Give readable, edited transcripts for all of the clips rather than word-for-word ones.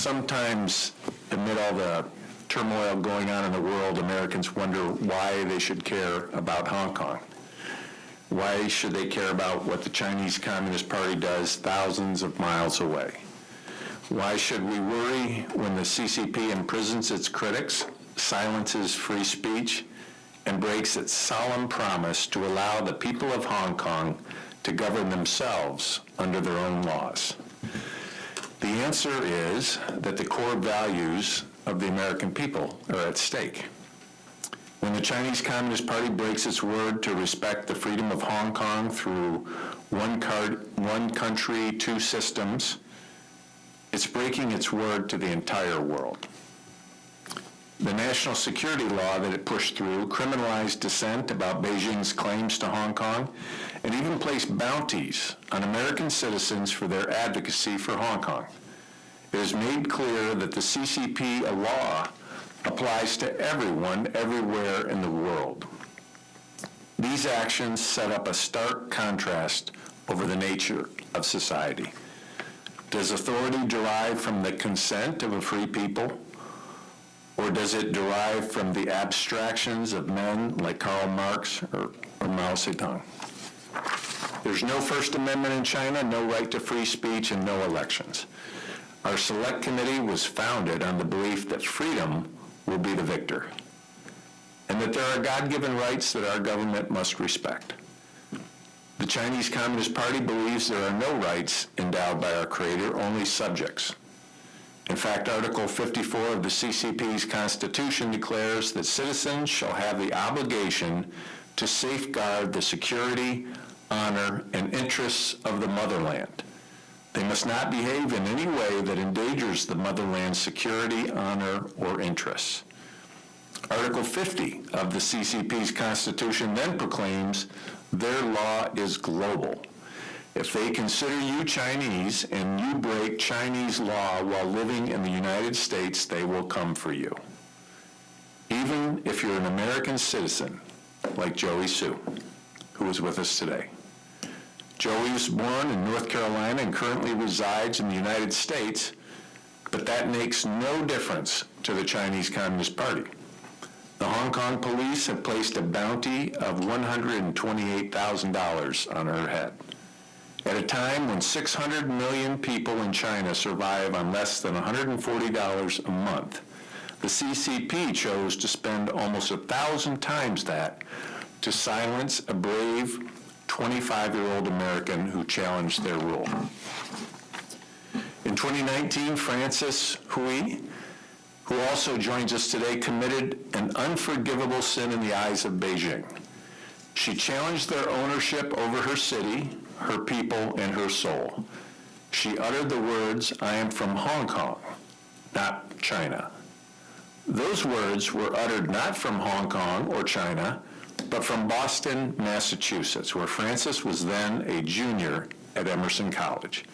sometimes, amid all the turmoil going on in the world, Americans wonder why they should care about Hong Kong. Why should they care about what the Chinese Communist Party does thousands of miles away? Why should we worry when the CCP imprisons its critics, silences free speech, and breaks its solemn promise to allow the people of Hong Kong to govern themselves under their own laws? The answer is that the core values of the American people are at stake. When the Chinese Communist Party breaks its word to respect the freedom of Hong Kong through one country, two systems, it's breaking its word to the entire world. The national security law that it pushed through criminalized dissent about Beijing's claims to Hong Kong and even placed bounties on American citizens for their advocacy for Hong Kong. It has made clear that the CCP law applies to everyone, everywhere in the world. These actions set up a stark contrast over the nature of society. Does authority derive from the consent of a free people? Or does it derive from the abstractions of men like Karl Marx or Mao Zedong? There's no First Amendment in China, no right to free speech, and no elections. Our select committee was founded on the belief that freedom will be the victor, and that there are God-given rights that our government must respect. The Chinese Communist Party believes there are no rights endowed by our Creator, only subjects. In fact, Article 54 of the CCP's Constitution declares that citizens shall have the obligation to safeguard the security, honor, and interests of the motherland. They must not behave in any way that endangers the motherland's security, honor, or interests. Article 50 of the CCP's Constitution then proclaims their law is global. If they consider you Chinese and you break Chinese law while living in the United States, they will come for you. Even if you're an American citizen, like Joey Su, who is with us today. Joey was born in North Carolina and currently resides in the United States, but that makes no difference to the Chinese Communist Party. The Hong Kong police have placed a bounty of $128,000 on her head. At a time when 600 million people in China survive on less than $140 a month, the CCP chose to spend almost 1,000 times that to silence a brave 25-year-old American who challenged their rule. In 2019, Frances Hui, who also joins us today, committed an unforgivable sin in the eyes of Beijing. She challenged their ownership over her city, her people, and her soul. She uttered the words, "I am from Hong Kong, not China." Those words were uttered not from Hong Kong or China, but from Boston, Massachusetts, where Frances was then a junior at Emerson College.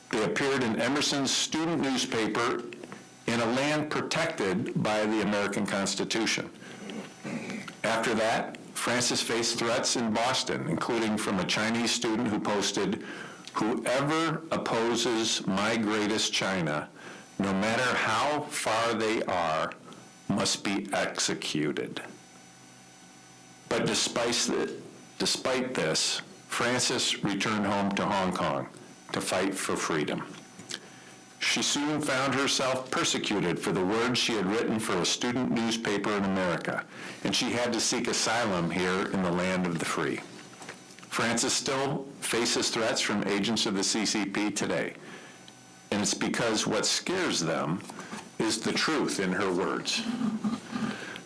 They appeared in Emerson's student newspaper in a land protected by the American Constitution. After that, Frances faced threats in Boston, including from a Chinese student who posted, "Whoever opposes my greatest China, no matter how far they are, must be executed." But despite this, Frances returned home to Hong Kong to fight for freedom. She soon found herself persecuted for the words she had written for a student newspaper in America, and she had to seek asylum here in the land of the free. Frances still faces threats from agents of the CCP today, and it's because what scares them is the truth in her words.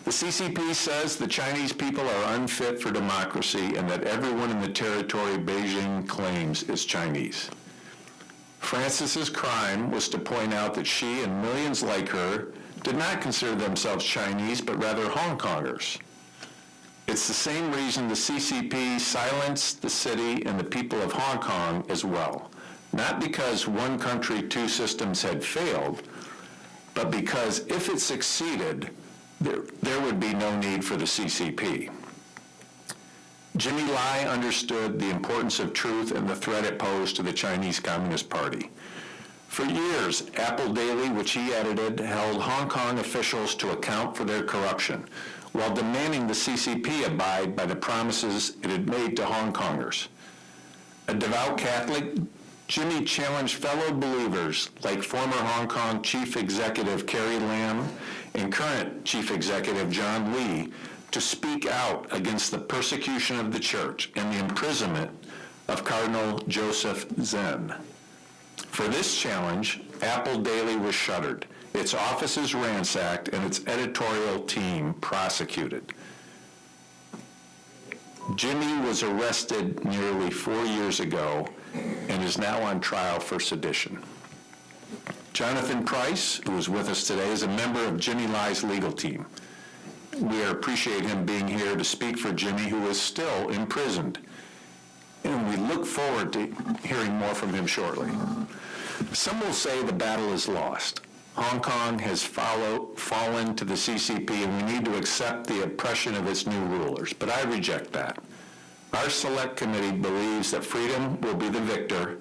The CCP says the Chinese people are unfit for democracy and that everyone in the territory Beijing claims is Chinese. Frances's crime was to point out that she and millions like her did not consider themselves Chinese, but rather Hong Kongers. It's the same reason the CCP silenced the city and the people of Hong Kong as well. Not because one country, two systems had failed, but because if it succeeded, there would be no need for the CCP. Jimmy Lai understood the importance of truth and the threat it posed to the Chinese Communist Party. For years, Apple Daily, which he edited, held Hong Kong officials to account for their corruption, while demanding the CCP abide by the promises it had made to Hong Kongers. A devout Catholic, Jimmy challenged fellow believers like former Hong Kong Chief Executive Carrie Lam and current Chief Executive John Lee to speak out against the persecution of the church and the imprisonment of Cardinal Joseph Zen. For this challenge, Apple Daily was shuttered, its offices ransacked, and its editorial team prosecuted. Jimmy was arrested nearly 4 years ago and is now on trial for sedition. Jonathan Price, who is with us today, is a member of Jimmy Lai's legal team. We appreciate him being here to speak for Jimmy, who is still imprisoned. And we look forward to hearing more from him shortly. Some will say the battle is lost. Hong Kong has fallen to the CCP, and we need to accept the oppression of its new rulers. But I reject that. Our select committee believes that freedom will be the victor,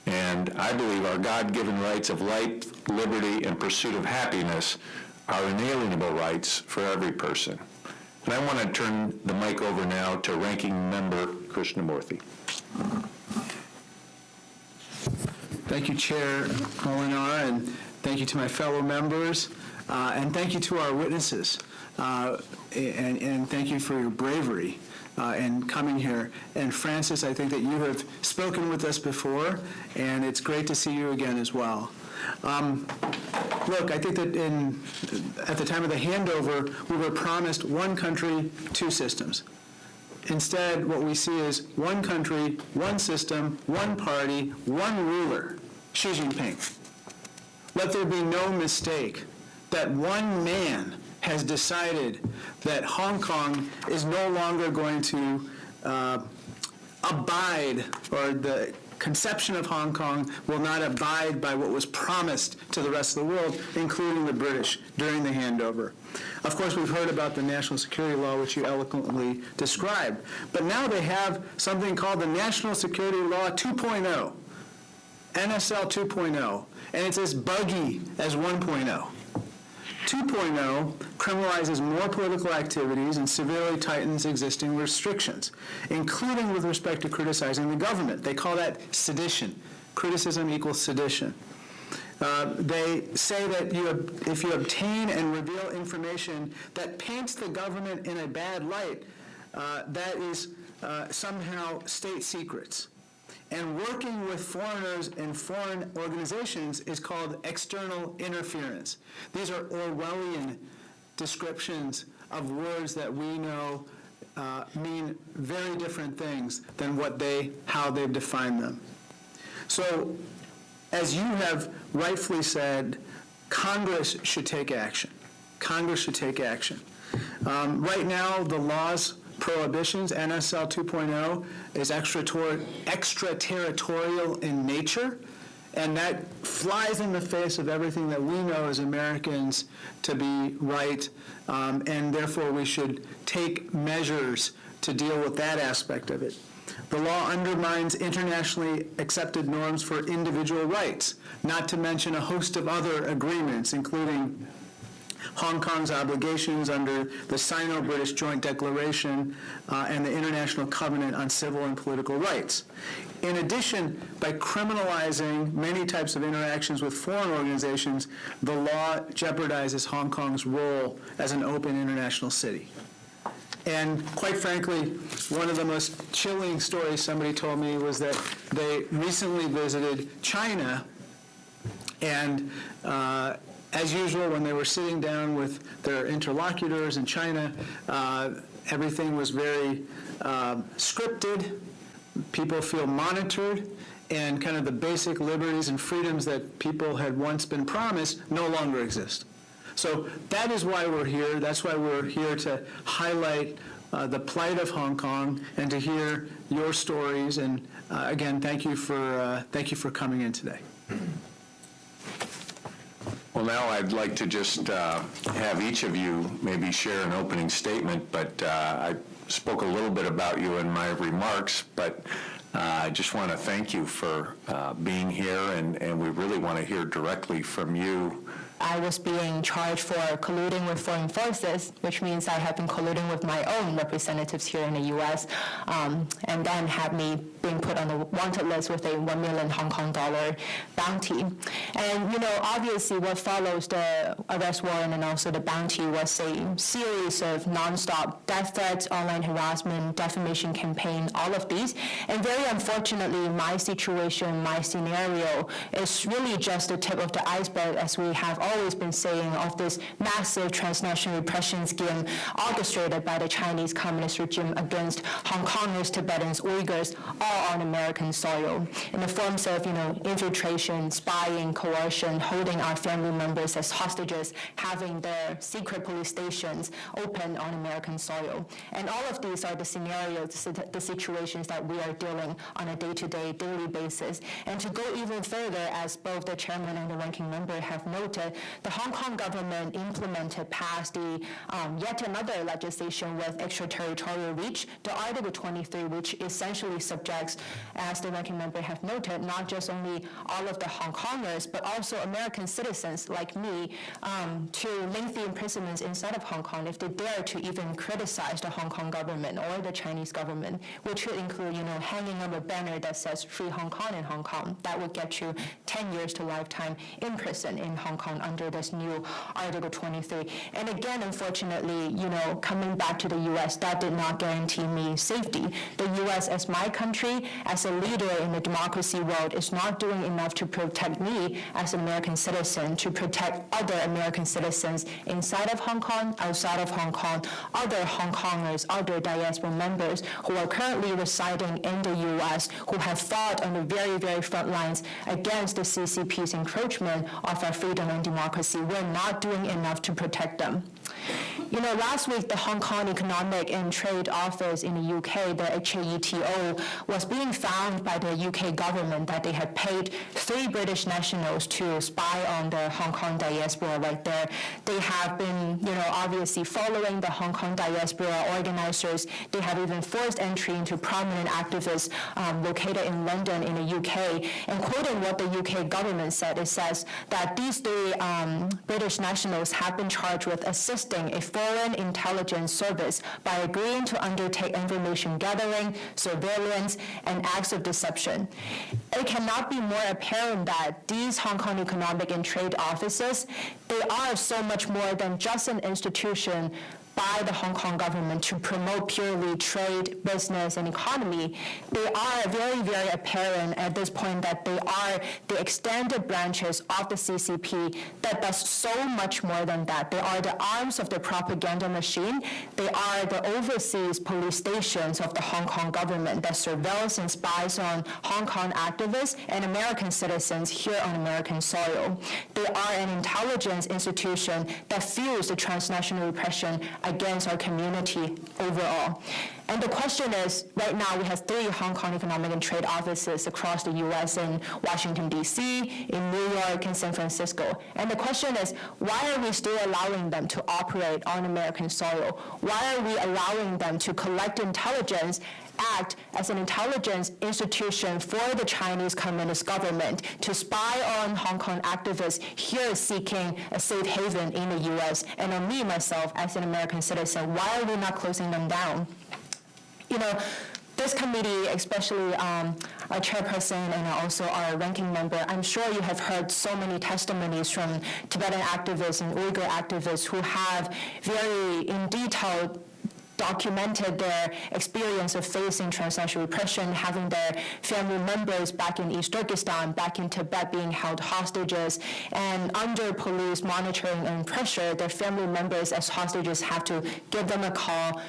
and I believe our God-given rights of life, liberty, and pursuit of happiness are inalienable rights for every person. And I want to turn the mic over now to Ranking Member Krishnamurthy. Thank you, Chair Molinar, and thank you to my fellow members, and thank you to our witnesses, and thank you for your bravery in coming here. And Francis, I think that you have spoken with us before, and it's great to see you again as well. Look, I think that at the time of the handover, we were promised one country, two systems. Instead, what we see is one country, one system, one party, one ruler, Xi Jinping. Let there be no mistake that one man has decided that Hong Kong is no longer going to abide, or the conception of Hong Kong will not abide by what was promised to the rest of the world, including the British, during the handover. Of course, we've heard about the national security law, which you eloquently described, but now they have something called the National Security Law 2.0, NSL 2.0, and it's as buggy as 1.0. 2.0 criminalizes more political activities and severely tightens existing restrictions, including with respect to criticizing the government. They call that sedition. Criticism equals sedition. They say that if you obtain and reveal information that paints the government in a bad light, that is somehow state secrets. And working with foreigners and foreign organizations is called external interference. These are Orwellian descriptions of words that we know mean very different things than how they've defined them. So, as you have rightfully said, Congress should take action. Congress should take action. Right now, the law's prohibitions, NSL 2.0, is extraterritorial in nature, and that flies in the face of everything that we know as Americans to be right, and therefore we should take measures to deal with that aspect of it. The law undermines internationally accepted norms for individual rights, not to mention a host of other agreements, including Hong Kong's obligations under the Sino-British Joint Declaration and the International Covenant on Civil and Political Rights. In addition, by criminalizing many types of interactions with foreign organizations, the law jeopardizes Hong Kong's role as an open international city. And quite frankly, one of the most chilling stories somebody told me was that they recently visited China, and as usual, when they were sitting down with their interlocutors in China, everything was very scripted. People feel monitored, and kind of the basic liberties and freedoms that people had once been promised no longer exist. So that is why we're here. That's why we're here to highlight the plight of Hong Kong and to hear your stories. And again, thank you for coming in today. Well, now I'd like to just have each of you maybe share an opening statement, but I spoke a little bit about you in my remarks, but I just want to thank you for being here, and we really want to hear directly from you. I was being charged for colluding with foreign forces, which means I have been colluding with my own representatives here in the U.S., and then had me being put on the wanted list with a 1 million Hong Kong dollar bounty. And, obviously what follows the arrest warrant and also the bounty was a series of nonstop death threats, online harassment, defamation campaign, all of these. And very unfortunately, my situation, my scenario is really just the tip of the iceberg, as we have always been saying, of this massive transnational repression scheme orchestrated by the Chinese Communist regime against Hong Kongers, Tibetans, Uyghurs, all on American soil, in the forms of, infiltration, spying, coercion, holding our family members as hostages, having their secret police stations open on American soil. And all of these are the scenarios, the situations that we are dealing on a day-to-day, daily basis. And to go even further, as both the chairman and the ranking member have noted, the Hong Kong government passed the yet another legislation with extraterritorial reach, the Article 23, which essentially subjects, as the ranking member have noted, not just only all of the Hong Kongers, but also American citizens like me, to lengthy imprisonments inside of Hong Kong if they dare to even criticize the Hong Kong government or the Chinese government, which would include, hanging up a banner that says "Free Hong Kong" in Hong Kong. That would get you 10 years to lifetime in prison in Hong Kong under this new Article 23. And again, unfortunately, coming back to the U.S., that did not guarantee me safety. The U.S. as my country, as a leader in the democracy world, is not doing enough to protect me as an American citizen, to protect other American citizens inside of Hong Kong, outside of Hong Kong, other Hong Kongers, other diaspora members who are currently residing in the U.S., who have fought on the very, very front lines against the CCP's encroachment of our freedom and democracy. We're not doing enough to protect them. Last week, the Hong Kong Economic and Trade Office in the UK, the HAETO, was being found by the UK government that they had paid 3 British nationals to spy on the Hong Kong diaspora right there. They have been, obviously following the Hong Kong diaspora organizers. They have even forced entry into prominent activists located in London in the UK. And quoting what the UK government said, it says that these 3 British nationals have been charged with assisting a foreign intelligence service by agreeing to undertake information gathering, surveillance, and acts of deception. It cannot be more apparent that these Hong Kong economic and trade offices, they are so much more than just an institution by the Hong Kong government to promote purely trade, business, and economy. They are very, very apparent at this point that they are the extended branches of the CCP that does so much more than that. They are the arms of the propaganda machine. They are the overseas police stations of the Hong Kong government that surveils and spies on Hong Kong activists and American citizens here on American soil. They are an intelligence institution that fuels the transnational repression against our community overall. And the question is, right now we have 3 Hong Kong economic and trade offices across the U.S. in Washington, D.C., in New York, and San Francisco. And the question is, why are we still allowing them to operate on American soil? Why are we allowing them to collect intelligence, act as an intelligence institution for the Chinese Communist government, to spy on Hong Kong activists here seeking a safe haven in the U.S., and on me, myself, as an American citizen? Why are we not closing them down? This committee, especially our chairperson and also our ranking member, I'm sure you have heard so many testimonies from Tibetan activists and Uyghur activists who have very in detail documented their experience of facing transnational repression, having their family members back in East Turkestan, back in Tibet, being held hostages, and under police monitoring and pressure, their family members as hostages have to give them a call,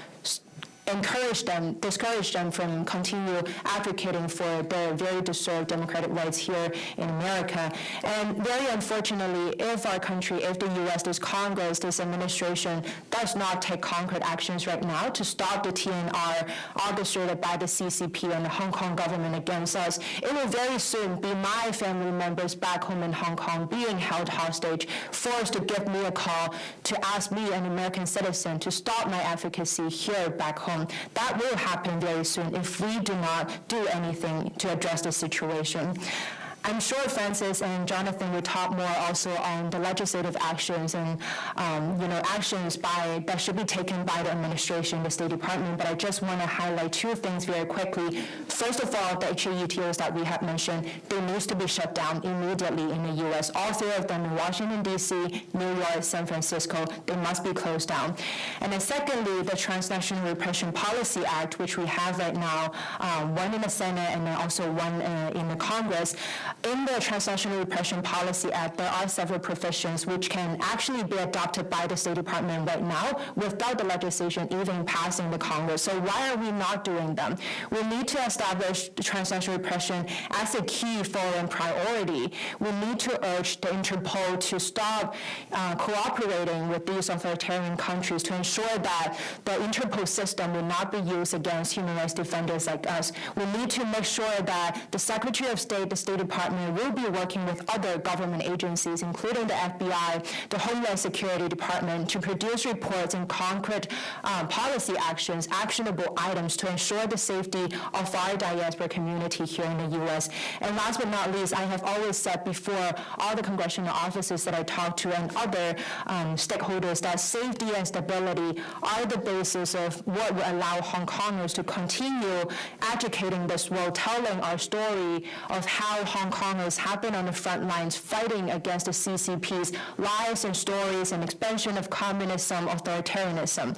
encourage them, discourage them from continue advocating for their very deserved democratic rights here in America. And very unfortunately, if our country, if the U.S., this Congress, this administration does not take concrete actions right now to stop the TNR orchestrated by the CCP and the Hong Kong government against us, it will very soon be my family members back home in Hong Kong being held hostage, forced to give me a call to ask me, an American citizen, to stop my advocacy here back home. Kong. That will happen very soon if we do not do anything to address the situation. I'm sure Francis and Jonathan will talk more also on the legislative actions and actions that should be taken by the administration, the State Department. But I just want to highlight two things very quickly. First of all, the HAUTOs that we have mentioned, they need to be shut down immediately in the U.S. All three of them in Washington, D.C., New York, San Francisco, they must be closed down. And then secondly, the Transnational Repression Policy Act, which we have right now, one in the Senate and then also one in the Congress. In the Transnational Repression Policy Act, there are several provisions which can actually be adopted by the State Department right now without the legislation even passing the Congress. So why are we not doing them? We need to establish the transnational repression as a key foreign priority. We need to urge the Interpol to stop cooperating with these authoritarian countries to ensure that the Interpol system will not be used against human rights defenders like us. We need to make sure that the Secretary of State, the State Department, will be working with other government agencies, including the FBI, the Homeland Security Department, to produce reports and concrete policy actions, actionable items to ensure the safety of our diaspora community here in the U.S. And last but not least, I have always said before all the congressional offices that I talk to and other stakeholders that safety and stability are the basis of what will allow Hong Kongers to continue educating this world, telling our story of how Hong Kongers have been on the front lines fighting against the CCP's lies and stories and expansion of communism, authoritarianism.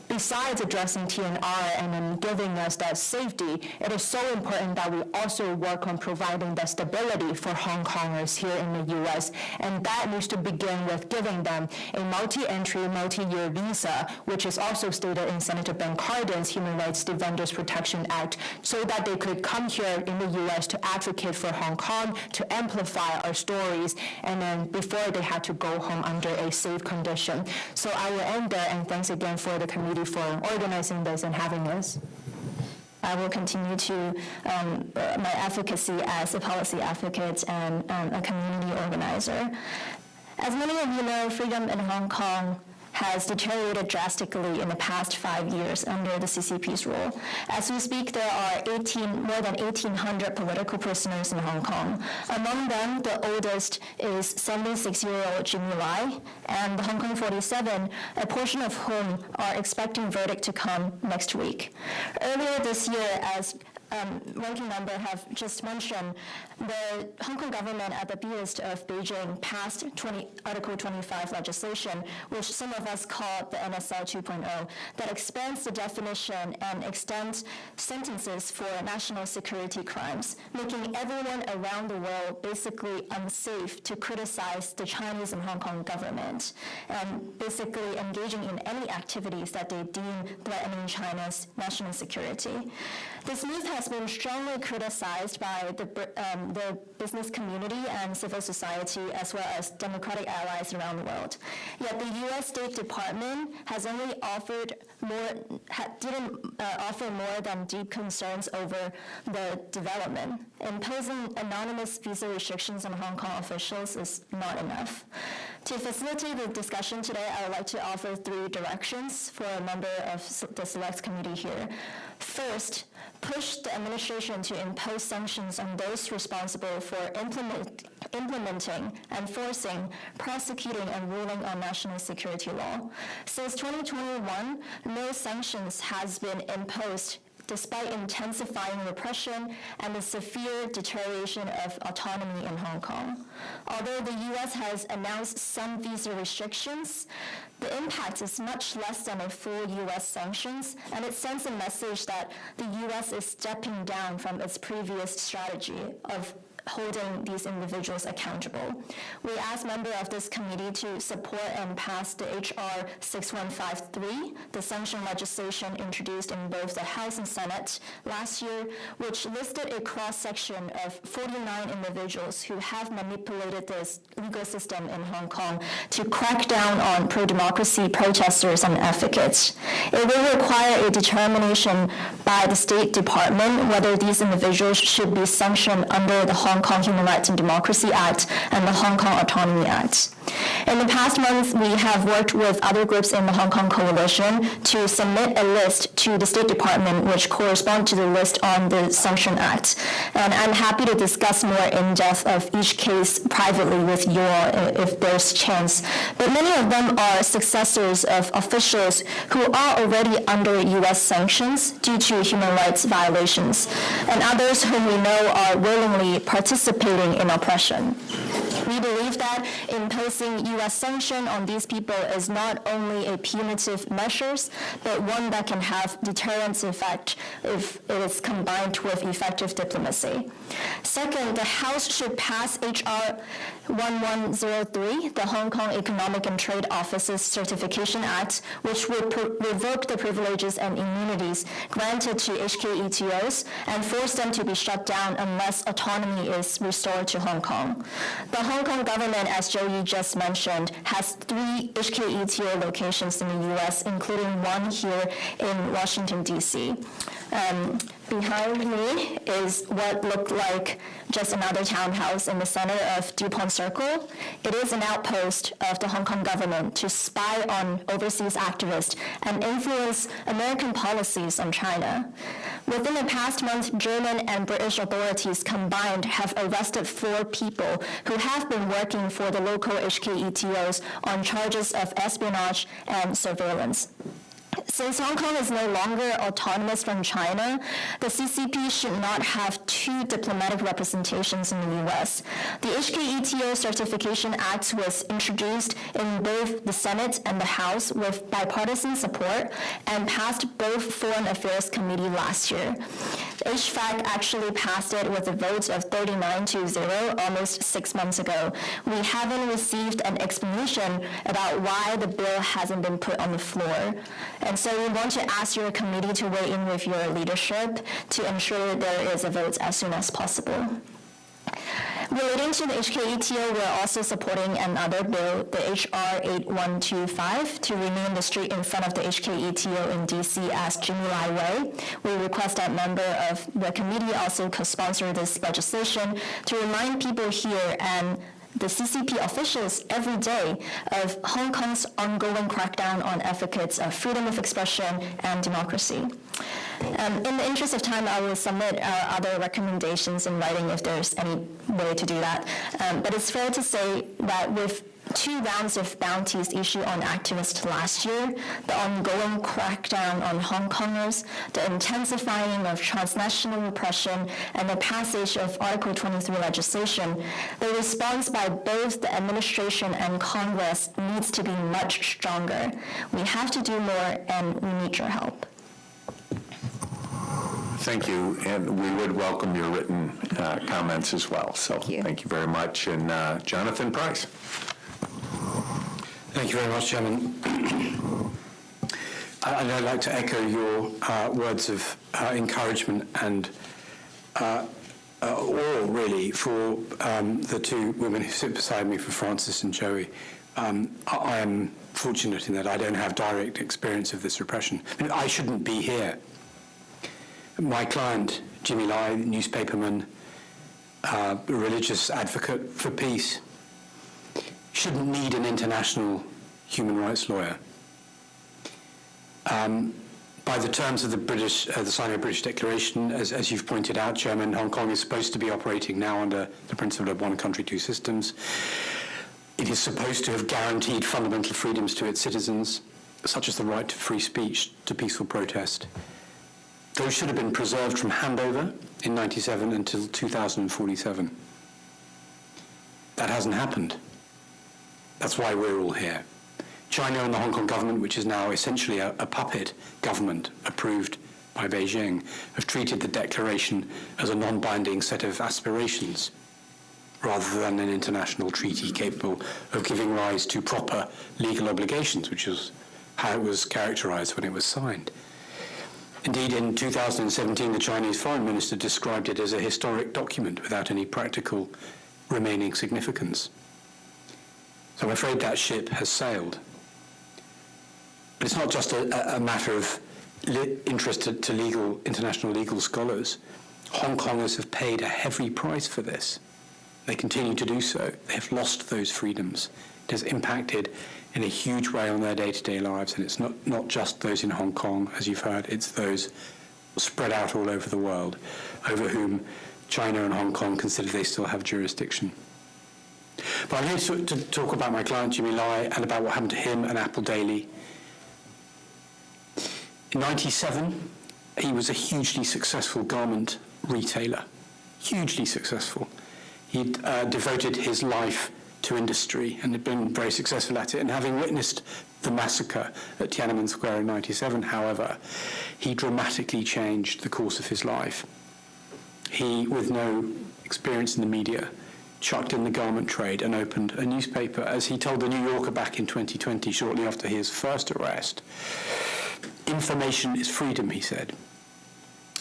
Besides addressing TNR and then giving us that safety, it is so important that we also work on providing that stability for Hong Kongers here in the U.S. And that needs to begin with giving them a multi-entry, multi-year visa, which is also stated in Senator Ben Cardin's Human Rights Defenders Protection Act, so that they could come here in the U.S. to advocate for Hong Kong, to amplify our stories, and then before they had to go home under a safe condition. So I will end there, and thanks again for the committee for organizing this and having this. I will continue to my advocacy as a policy advocate and a community organizer. As many of you know, freedom in Hong Kong has deteriorated drastically in the past 5 years under the CCP's rule. As we speak, there are more than 1,800 political prisoners in Hong Kong. Among them, the oldest is 76-year-old Jimmy Lai, and the Hong Kong 47, a portion of whom are expecting verdict to come next week. Earlier this year, as ranking member have just mentioned, the Hong Kong government at the behest of Beijing passed Article 25 legislation, which some of us call the NSL 2.0, that expands the definition and extends sentences for national security crimes, making everyone around the world basically unsafe to criticize the Chinese and Hong Kong government, and basically engaging in any activities that they deem threatening China's national security. This move has been strongly criticized by the business community and civil society, as well as democratic allies around the world. Yet the U.S. State Department has only didn't offer more than deep concerns over the development. Imposing anonymous visa restrictions on Hong Kong officials is not enough. To facilitate the discussion today, I would like to offer 3 directions for a member of the Select Committee here. First, push the administration to impose sanctions on those responsible for implementing, enforcing, prosecuting, and ruling on national security law. Since 2021, no sanctions has been imposed despite intensifying repression and the severe deterioration of autonomy in Hong Kong. Although the U.S. has announced some visa restrictions, the impact is much less than a full U.S. sanctions, and it sends a message that the U.S. is stepping down from its previous strategy of holding these individuals accountable. We ask members of this committee to support and pass the H.R. 6153, the sanction legislation introduced in both the House and Senate last year, which listed a cross-section of 49 individuals who have manipulated this legal system in Hong Kong to crack down on pro-democracy protesters and advocates. It will require a determination by the State Department whether these individuals should be sanctioned under the Hong Hong Kong Human Rights and Democracy Act and the Hong Kong Autonomy Act. In the past month, we have worked with other groups in the Hong Kong Coalition to submit a list to the State Department which correspond to the list on the Sanction Act. And I'm happy to discuss more in depth of each case privately with you all if there's chance. But many of them are successors of officials who are already under U.S. sanctions due to human rights violations, and others whom we know are willingly participating in oppression. We believe that imposing U.S. sanction on these people is not only a punitive measure, but one that can have deterrence effect if it is combined with effective diplomacy. Second, the House should pass H.R. 1103, the Hong Kong Economic and Trade Office's Certification Act, which would revoke the privileges and immunities granted to HKETOs and force them to be shut down unless autonomy is restored to Hong Kong. The Hong Kong government, as Joey just mentioned, has 3 HKETO locations in the U.S., including one here in Washington, D.C. Behind me is what looked like just another townhouse in the center of DuPont Circle. It is an outpost of the Hong Kong government to spy on overseas activists and influence American policies on China. Within the past month, German and British authorities combined have arrested 4 people who have been working for the local HKETOs on charges of espionage and surveillance. Since Hong Kong is no longer autonomous from China, the CCP should not have 2 diplomatic representations in the U.S. The HKETO Certification Act was introduced in both the Senate and the House with bipartisan support and passed both Foreign Affairs Committee last year. HFAC actually passed it with a vote of 39-0 almost 6 months ago. We haven't received an explanation about why the bill hasn't been put on the floor. And so we want to ask your committee to weigh in with your leadership to ensure there is a vote as soon as possible. Relating to the HKETO, we're also supporting another bill, the HR 8125, to rename the street in front of the HKETO in D.C. as Jimmy Lai Way. We request that member of the committee also co-sponsor this legislation to remind people here and the CCP officials every day of Hong Kong's ongoing crackdown on advocates of freedom of expression and democracy. In the interest of time, I will submit other recommendations in writing if there's any way to do that. But it's fair to say that with 2 rounds of bounties issued on activists last year, the ongoing crackdown on Hong Kongers, the intensifying of transnational repression, and the passage of Article 23 legislation, the response by both the administration and Congress needs to be much stronger. We have to do more, and we need your help. Thank you, and we would welcome your written comments as well. So thank you very much. And Jonathan Price. Thank you very much, Chairman. I'd like to echo your words of encouragement and awe, really, for the 2 women who sit beside me, for Frances and Joey. I am fortunate in that I don't have direct experience of this repression. I mean, I shouldn't be here. My client, Jimmy Lai, newspaperman, religious advocate for peace, shouldn't need an international human rights lawyer. By the terms of the signing of the British Declaration, as you've pointed out, Chairman, Hong Kong is supposed to be operating now under the principle of 1 country, 2 systems. It is supposed to have guaranteed fundamental freedoms to its citizens, such as the right to free speech, to peaceful protest. Those should have been preserved from handover in 1997 until 2047. That hasn't happened. That's why we're all here. China and the Hong Kong government, which is now essentially a puppet government approved by Beijing, have treated the declaration as a non-binding set of aspirations rather than an international treaty capable of giving rise to proper legal obligations, which is how it was characterized when it was signed. Indeed, in 2017, the Chinese foreign minister described it as a historic document without any practical remaining significance. So I'm afraid that ship has sailed. But it's not just a matter of interest to international legal scholars. Hong Kongers have paid a heavy price for this. They continue to do so. They have lost those freedoms. It has impacted in a huge way on their day-to-day lives, and it's not just those in Hong Kong, as you've heard, it's those spread out all over the world, over whom China and Hong Kong consider they still have jurisdiction. But I'm here to talk about my client, Jimmy Lai, and about what happened to him and Apple Daily. In 1997, he was a hugely successful garment retailer, hugely successful. He'd devoted his life to industry and had been very successful at it. And having witnessed the massacre at Tiananmen Square in 1997, however, he dramatically changed the course of his life. He, with no experience in the media, chucked in the garment trade and opened a newspaper. As he told the New Yorker back in 2020, shortly after his first arrest, "Information is freedom," he said,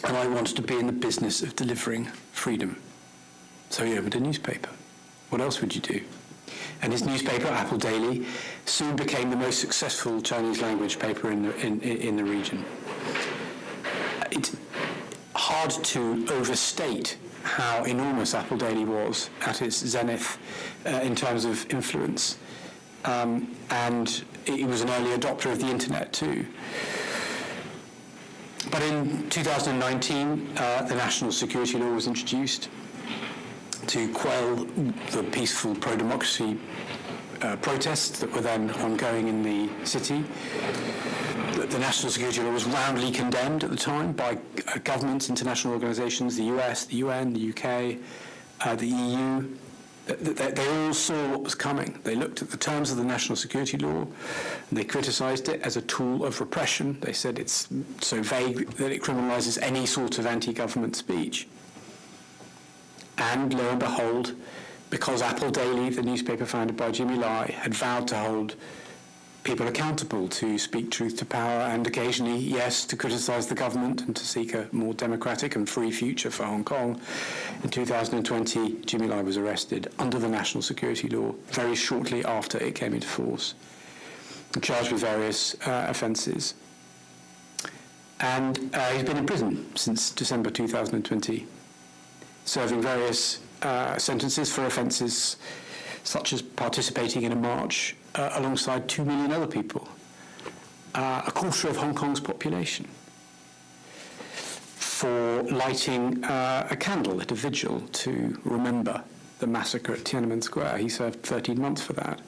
"and I wanted to be in the business of delivering freedom." So he opened a newspaper. What else would you do? And his newspaper, Apple Daily, soon became the most successful Chinese language paper in the region. It's hard to overstate how enormous Apple Daily was at its zenith in terms of influence. And it was an early adopter of the internet too. But in 2019, the national security law was introduced to quell the peaceful pro-democracy protests that were then ongoing in the city. The national security law was roundly condemned at the time by governments, international organizations, the US, the UN, the UK, the EU. They all saw what was coming. They looked at the terms of the national security law and they criticized it as a tool of repression. They said it's so vague that it criminalizes any sort of anti-government speech. And lo and behold, because Apple Daily, the newspaper founded by Jimmy Lai, had vowed to hold people accountable to speak truth to power and occasionally, yes, to criticize the government and to seek a more democratic and free future for Hong Kong, in 2020, Jimmy Lai was arrested under the national security law very shortly after it came into force, charged with various offences. And he's been in prison since December 2020. Serving various sentences for offences such as participating in a march alongside 2 million other people, a quarter of Hong Kong's population, for lighting a candle at a vigil to remember the massacre at Tiananmen Square. He served 13 months for that.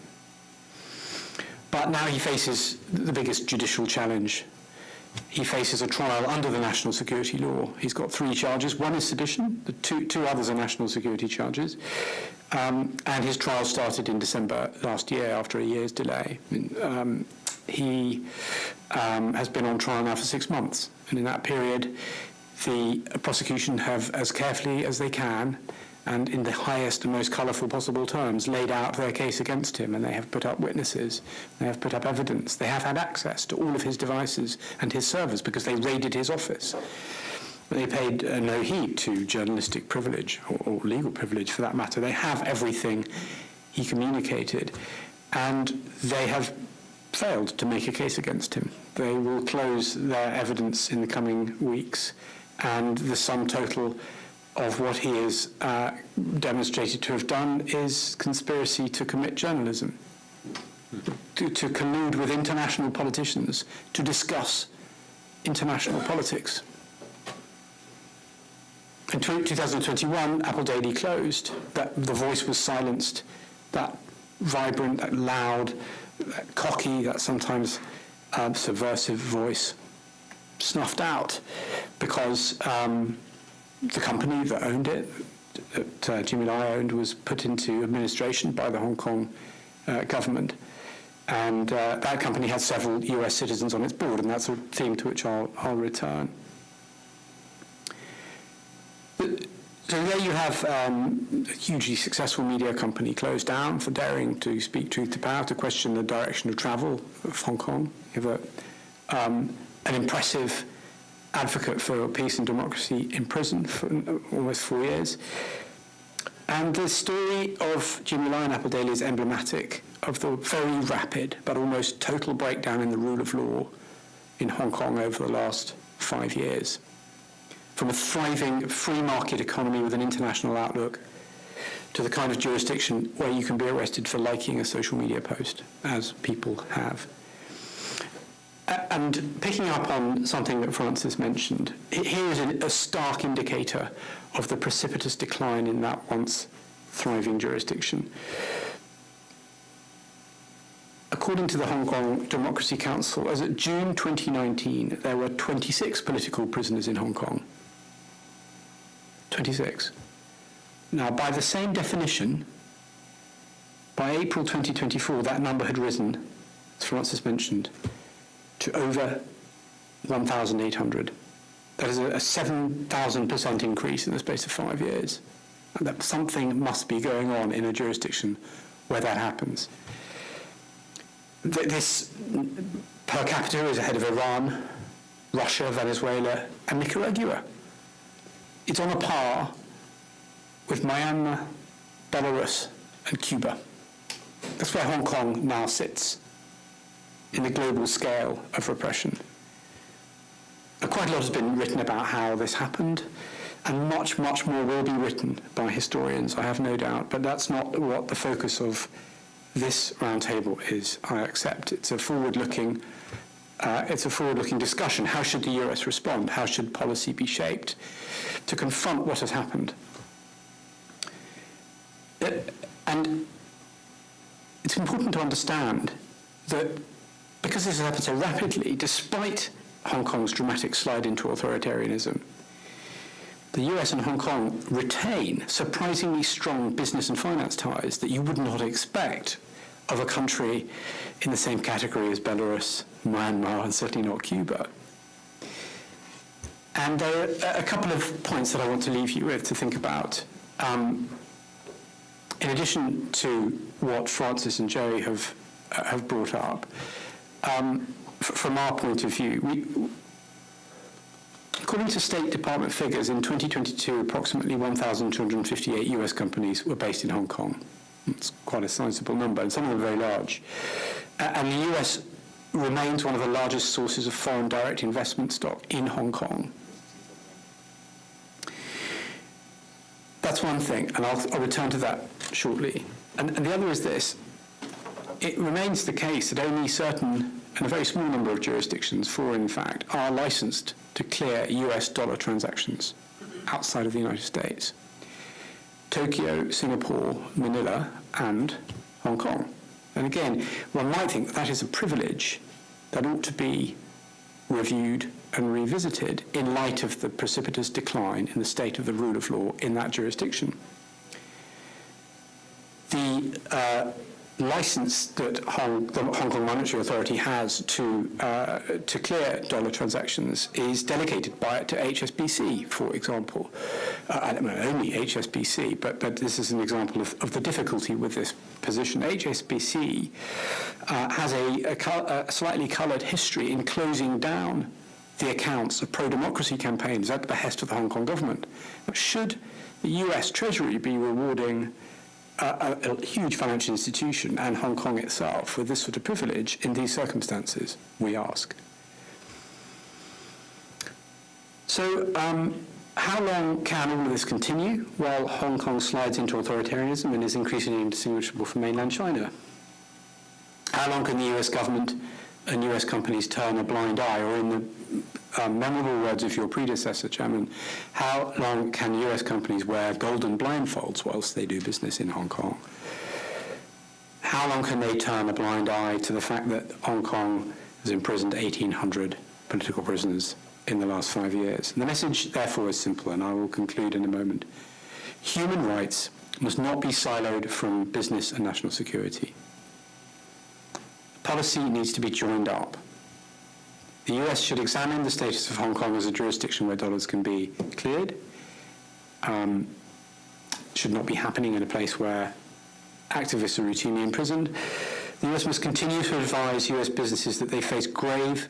But now he faces the biggest judicial challenge. He faces a trial under the national security law. He's got 3 charges. One is sedition. The two others are national security charges. And his trial started in December last year after a year's delay. He has been on trial now for 6 months. And in that period, the prosecution have, as carefully as they can, and in the highest and most colourful possible terms, laid out their case against him, and they have put up witnesses, they have put up evidence, they have had access to all of his devices and his servers because they raided his office. They paid no heed to journalistic privilege, or legal privilege for that matter. They have everything he communicated, and they have failed to make a case against him. They will close their evidence in the coming weeks, and the sum total of what he is demonstrated to have done is conspiracy to commit journalism, to collude with international politicians to discuss international politics. In 2021, Apple Daily closed. The voice was silenced. That vibrant, that loud, that cocky, that sometimes subversive voice snuffed out because the company that owned it, that Jimmy Lai owned, was put into administration by the Hong Kong government. And that company had several US citizens on its board, and that's a theme to which I'll return. So there you have a hugely successful media company closed down for daring to speak truth to power, to question the direction of travel of Hong Kong. You have an impressive advocate for peace and democracy in prison for almost 4 years. And the story of Jimmy Lai and Apple Daily is emblematic of the very rapid but almost total breakdown in the rule of law in Hong Kong over the last 5 years. From a thriving free market economy with an international outlook to the kind of jurisdiction where you can be arrested for liking a social media post, as people have. And picking up on something that Francis mentioned, here is a stark indicator of the precipitous decline in that once thriving jurisdiction. According to the Hong Kong Democracy Council, as of June 2019, there were 26 political prisoners in Hong Kong. 26. Now, by the same definition, by April 2024, that number had risen, as Francis mentioned, to over 1,800. That is a 7,000% increase in the space of 5 years. And that something must be going on in a jurisdiction where that happens. This per capita is ahead of Iran, Russia, Venezuela, and Nicaragua. It's on a par with Myanmar, Belarus, and Cuba. That's where Hong Kong now sits in the global scale of repression. Quite a lot has been written about how this happened, and much, much more will be written by historians, I have no doubt, but that's not what the focus of this roundtable is, I accept. It's a forward-looking discussion. How should the US respond? How should policy be shaped to confront what has happened? And it's important to understand that because this has happened so rapidly, despite Hong Kong's dramatic slide into authoritarianism, the US and Hong Kong retain surprisingly strong business and finance ties that you would not expect of a country in the same category as Belarus, Myanmar, and certainly not Cuba. And there are a couple of points that I want to leave you with to think about. In addition to what Francis and Jerry have brought up, from our point of view, according to State Department figures, in 2022, approximately 1,258 US companies were based in Hong Kong. It's quite a sizable number, and some of them very large. And the US remains one of the largest sources of foreign direct investment stock in Hong Kong. That's one thing, and I'll return to that shortly. And the other is this. It remains the case that only certain, and a very small number of jurisdictions, 4 in fact, are licensed to clear US dollar transactions outside of the United States. Tokyo, Singapore, Manila, and Hong Kong. And again, one might think that is a privilege that ought to be reviewed and revisited in light of the precipitous decline in the state of the rule of law in that jurisdiction. The license that the Hong Kong Monetary Authority has to clear dollar transactions is delegated by it to HSBC, for example. Only HSBC, but this is an example of the difficulty with this position. HSBC has a slightly coloured history in closing down the accounts of pro-democracy campaigns at the behest of the Hong Kong government. But should the US Treasury be rewarding a huge financial institution and Hong Kong itself with this sort of privilege in these circumstances, we ask? So how long can all of this continue while Hong Kong slides into authoritarianism and is increasingly indistinguishable from mainland China? How long can the US government and US companies turn a blind eye, or in the memorable words of your predecessor, Chairman, how long can US companies wear golden blindfolds whilst they do business in Hong Kong? How long can they turn a blind eye to the fact that Hong Kong has imprisoned 1,800 political prisoners in the last 5 years? And the message, therefore, is simple, and I will conclude in a moment. Human rights must not be siloed from business and national security. Policy needs to be joined up. The US should examine the status of Hong Kong as a jurisdiction where dollars can be cleared. Should not be happening in a place where activists are routinely imprisoned. The US must continue to advise US businesses that they face grave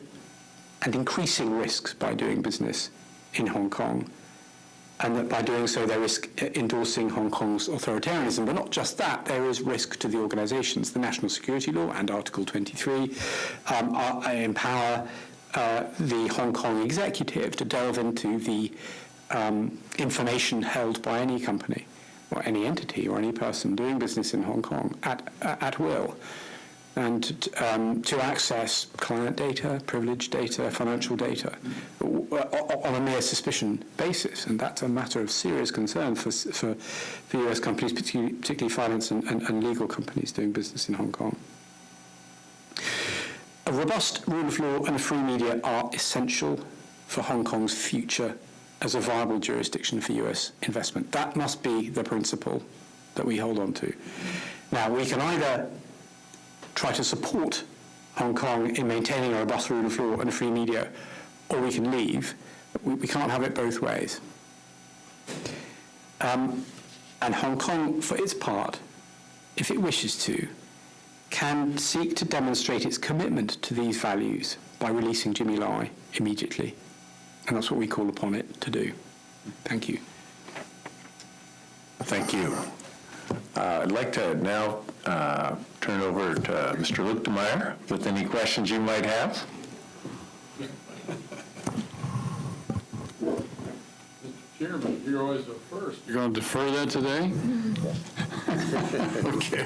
and increasing risks by doing business in Hong Kong, and that by doing so they risk endorsing Hong Kong's authoritarianism. But not just that, there is risk to the organizations. The National Security Law and Article 23 empower the Hong Kong executive to delve into the information held by any company or any entity or any person doing business in Hong Kong at will, and to access client data, privileged data, financial data on a mere suspicion basis. And that's a matter of serious concern for US companies, particularly finance and legal companies doing business in Hong Kong. A robust rule of law and free media are essential for Hong Kong's future as a viable jurisdiction for US investment. That must be the principle that we hold on to. Now, we can either try to support Hong Kong in maintaining a robust rule of law and free media, or we can leave. We can't have it both ways. And Hong Kong, for its part, if it wishes to, can seek to demonstrate its commitment to these values by releasing Jimmy Lai immediately. And that's what we call upon it to do. Thank you. Thank you. I'd like to now turn it over to Mr. Luke DeMeyer with any questions you might have. Mr. Chairman, you're always the first. You're going to defer that today? Okay.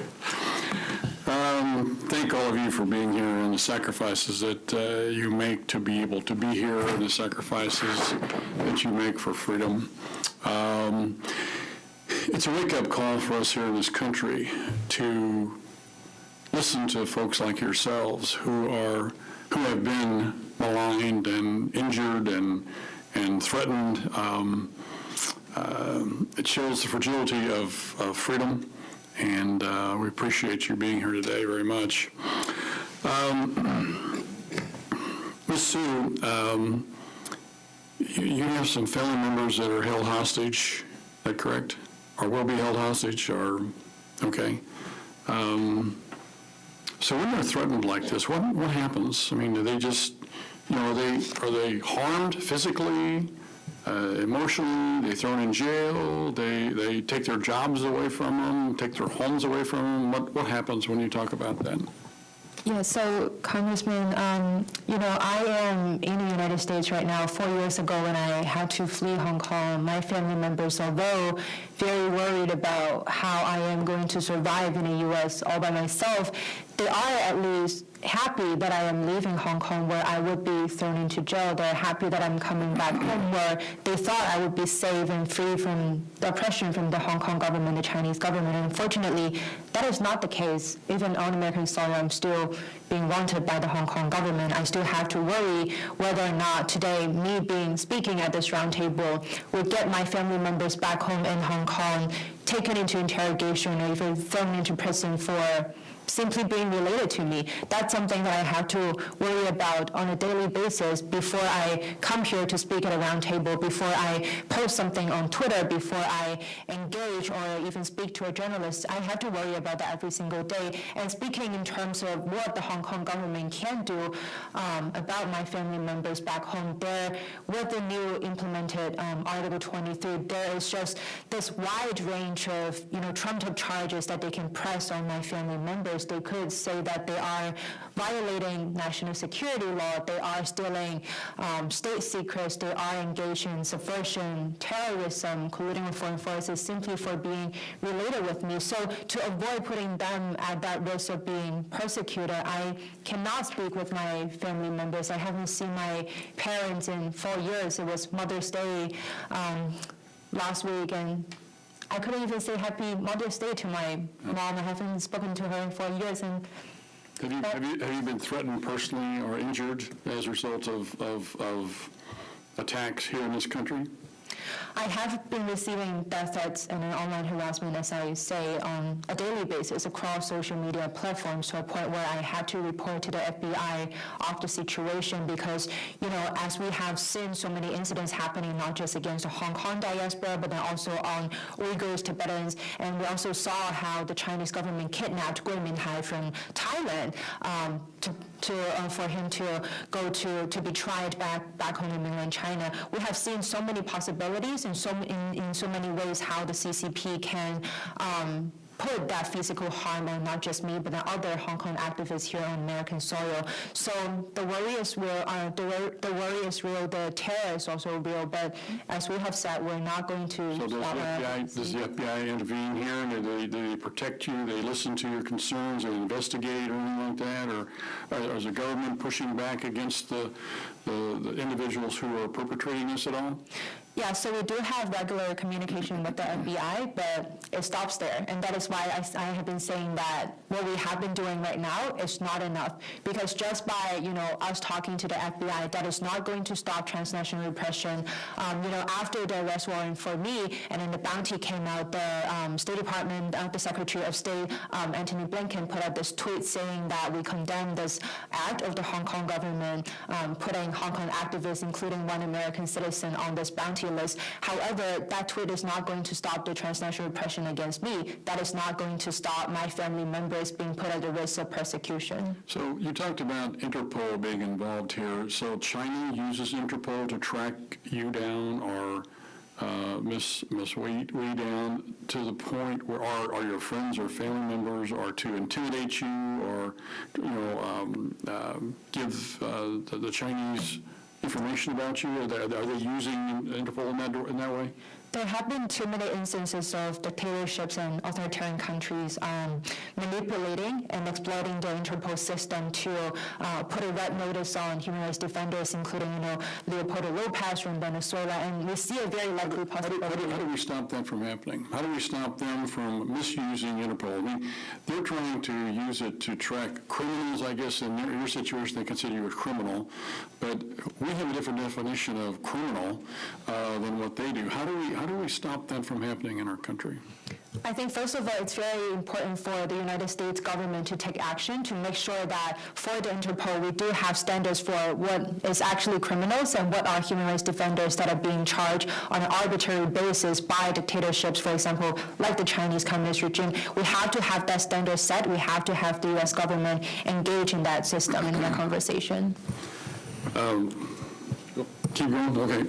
Thank all of you for being here and the sacrifices that you make to be able to be here, and the sacrifices that you make for freedom. It's a wake-up call for us here in this country to listen to folks like yourselves who have been maligned and injured and threatened. It shows the fragility of freedom, and we appreciate you being here today very much. Ms. Sue, you have some family members that are held hostage, is that correct? Or will be held hostage, or, okay. So when they're threatened like this, what happens? I mean, do they just, are they harmed physically, emotionally? They thrown in jail? They take their jobs away from them, take their homes away from them? What happens when you talk about that? Yeah, so Congressman, I am in the United States right now. 4 years ago when I had to flee Hong Kong, my family members, although very worried about how I am going to survive in the U.S. all by myself, they are at least happy that I am leaving Hong Kong where I would be thrown into jail. They're happy that I'm coming back home where they thought I would be safe and free from the oppression from the Hong Kong government, the Chinese government. And unfortunately, that is not the case. Even on American soil, I'm still being wanted by the Hong Kong government. I still have to worry whether or not today, me speaking at this roundtable would get my family members back home in Hong Kong taken into interrogation or even thrown into prison for simply being related to me. That's something that I have to worry about on a daily basis before I come here to speak at a roundtable, before I post something on Twitter, before I engage or even speak to a journalist. I have to worry about that every single day. And speaking in terms of what the Hong Kong government can do about my family members back home, there, with the new implemented Article 23, there is just this wide range of trumped-up charges that they can press on my family members. They could say that they are violating national security law, they are stealing state secrets, they are engaged in subversion, terrorism, colluding with foreign forces simply for being related with me. So to avoid putting them at that risk of being persecuted, I cannot speak with my family members. I haven't seen my parents in 4 years. It was Mother's Day last week, and I couldn't even say Happy Mother's Day to my mom. I haven't spoken to her in 4 years. And have you been threatened personally or injured as a result of attacks here in this country? I have been receiving death threats and online harassment, as I say, on a daily basis across social media platforms, to a point where I had to report to the FBI of the situation because, as we have seen so many incidents happening, not just against the Hong Kong diaspora, but then also on Uyghurs, Tibetans, and we also saw how the Chinese government kidnapped Gui Minhai from Thailand for him to go to be tried back home in mainland China. We have seen so many possibilities and in so many ways how the CCP can put that physical harm on not just me, but the other Hong Kong activists here on American soil. So the worry is real. The worry is real. The terror is also real. But as we have said, we're not going to. So does the FBI intervene here? Do they protect you? They listen to your concerns? They investigate or anything like that? Or is the government pushing back against the individuals who are perpetrating this at all? Yeah, so we do have regular communication with the FBI, but it stops there. And that is why I have been saying that what we have been doing right now is not enough. Because just by, us talking to the FBI, that is not going to stop transnational repression. After the arrest warrant for me, and then the bounty came out, the State Department, the Secretary of State, Antony Blinken, put out this tweet saying that we condemn this act of the Hong Kong government putting Hong Kong activists, including one American citizen, on this bounty list. However, that tweet is not going to stop the transnational repression against me. That is not going to stop my family members being put at the risk of persecution. So you talked about Interpol being involved here. So China uses Interpol to track you down, or Miss Wei down, to the point where are your friends or family members, or to intimidate you, or give the Chinese information about you? Are they using Interpol in that way? There have been too many instances of dictatorships and authoritarian countries manipulating and exploiting the Interpol system to put a red notice on human rights defenders, including, Leopoldo Lopez from Venezuela, and we see a very likely possibility. How do we stop that from happening? How do we stop them from misusing Interpol? I mean, they're trying to use it to track criminals, I guess. In your situation, they consider you a criminal, but we have a different definition of criminal than what they do. How do we stop that from happening in our country? I think, first of all, it's very important for the United States government to take action to make sure that for the Interpol, we do have standards for what is actually criminals and what are human rights defenders that are being charged on an arbitrary basis by dictatorships, for example, like the Chinese Communist regime. We have to have that standard set. We have to have the U.S. government engage in that system and in that conversation. Keep going? Okay.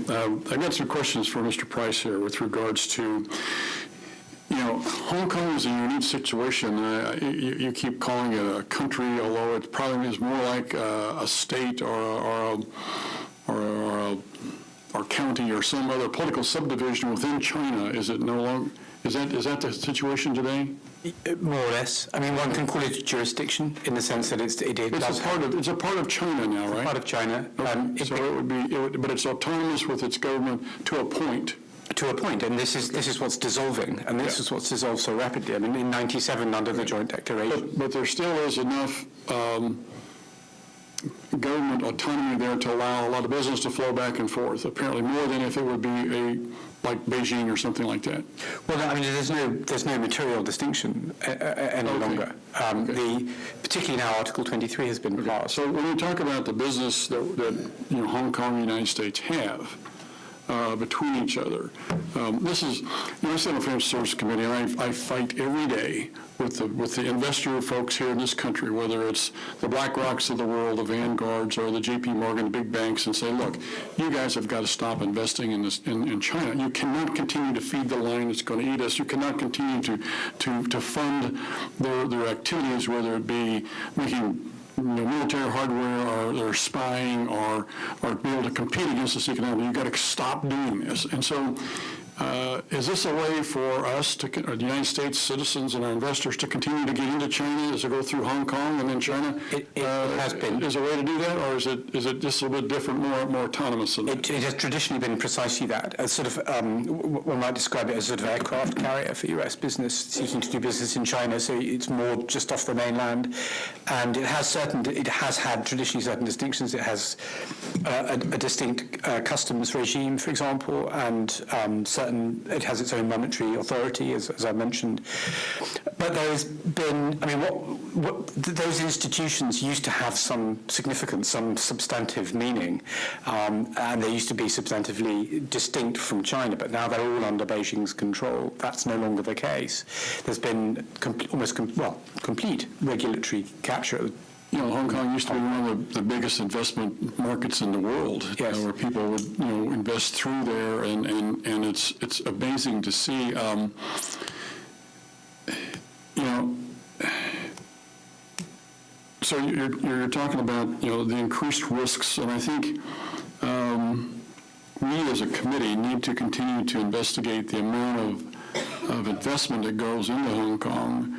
I got some questions for Mr. Price here with regards to, Hong Kong is a unique situation. You keep calling it a country, although it probably is more like a state or county or some other political subdivision within China. Is it no longer? Is that the situation today? More or less. I mean, one can call it jurisdiction in the sense that it's a part of China now, right? Part of China. So it would be, but it's autonomous with its government to a point. To a point, and this is what's dissolving, and this is what's dissolved so rapidly. I mean, in '97, under the Joint Declaration. But there still is enough government autonomy there to allow a lot of business to flow back and forth. Apparently, more than if it would be like Beijing or something like that. Well, I mean, there's no material distinction any longer. Particularly now, Article 23 has been passed. So when you talk about the business that Hong Kong and the United States have between each other, this is, I sit on the Financial Services Committee, and I fight every day with the investor folks here in this country, whether it's the BlackRocks of the world, the Vanguards, or the J.P. Morgan, the big banks, and say, look, you guys have got to stop investing in China. You cannot continue to feed the line that's going to eat us. You cannot continue to fund their activities, whether it be making military hardware, or they're spying, or be able to compete against us economically. You've got to stop doing this. And so is this a way for us, the United States citizens and our investors, to continue to get into China as they go through Hong Kong and then China? It has been. Is a way to do that, or is it just a little bit different, more autonomous than that? It has traditionally been precisely that. As sort of, one might describe it as sort of aircraft carrier for U.S. business seeking to do business in China, so it's more just off the mainland. And it has had traditionally certain distinctions. It has a distinct customs regime, for example, and it has its own monetary authority, as I mentioned. But there has been, I mean, those institutions used to have some significance, some substantive meaning, and they used to be substantively distinct from China, but now they're all under Beijing's control. That's no longer the case. There's been complete regulatory capture. Hong Kong used to be one of the biggest investment markets in the world, yes. Where people would, invest through there, and it's amazing to see. So you're talking about, the increased risks, and I think we as a committee need to continue to investigate the amount of investment that goes into Hong Kong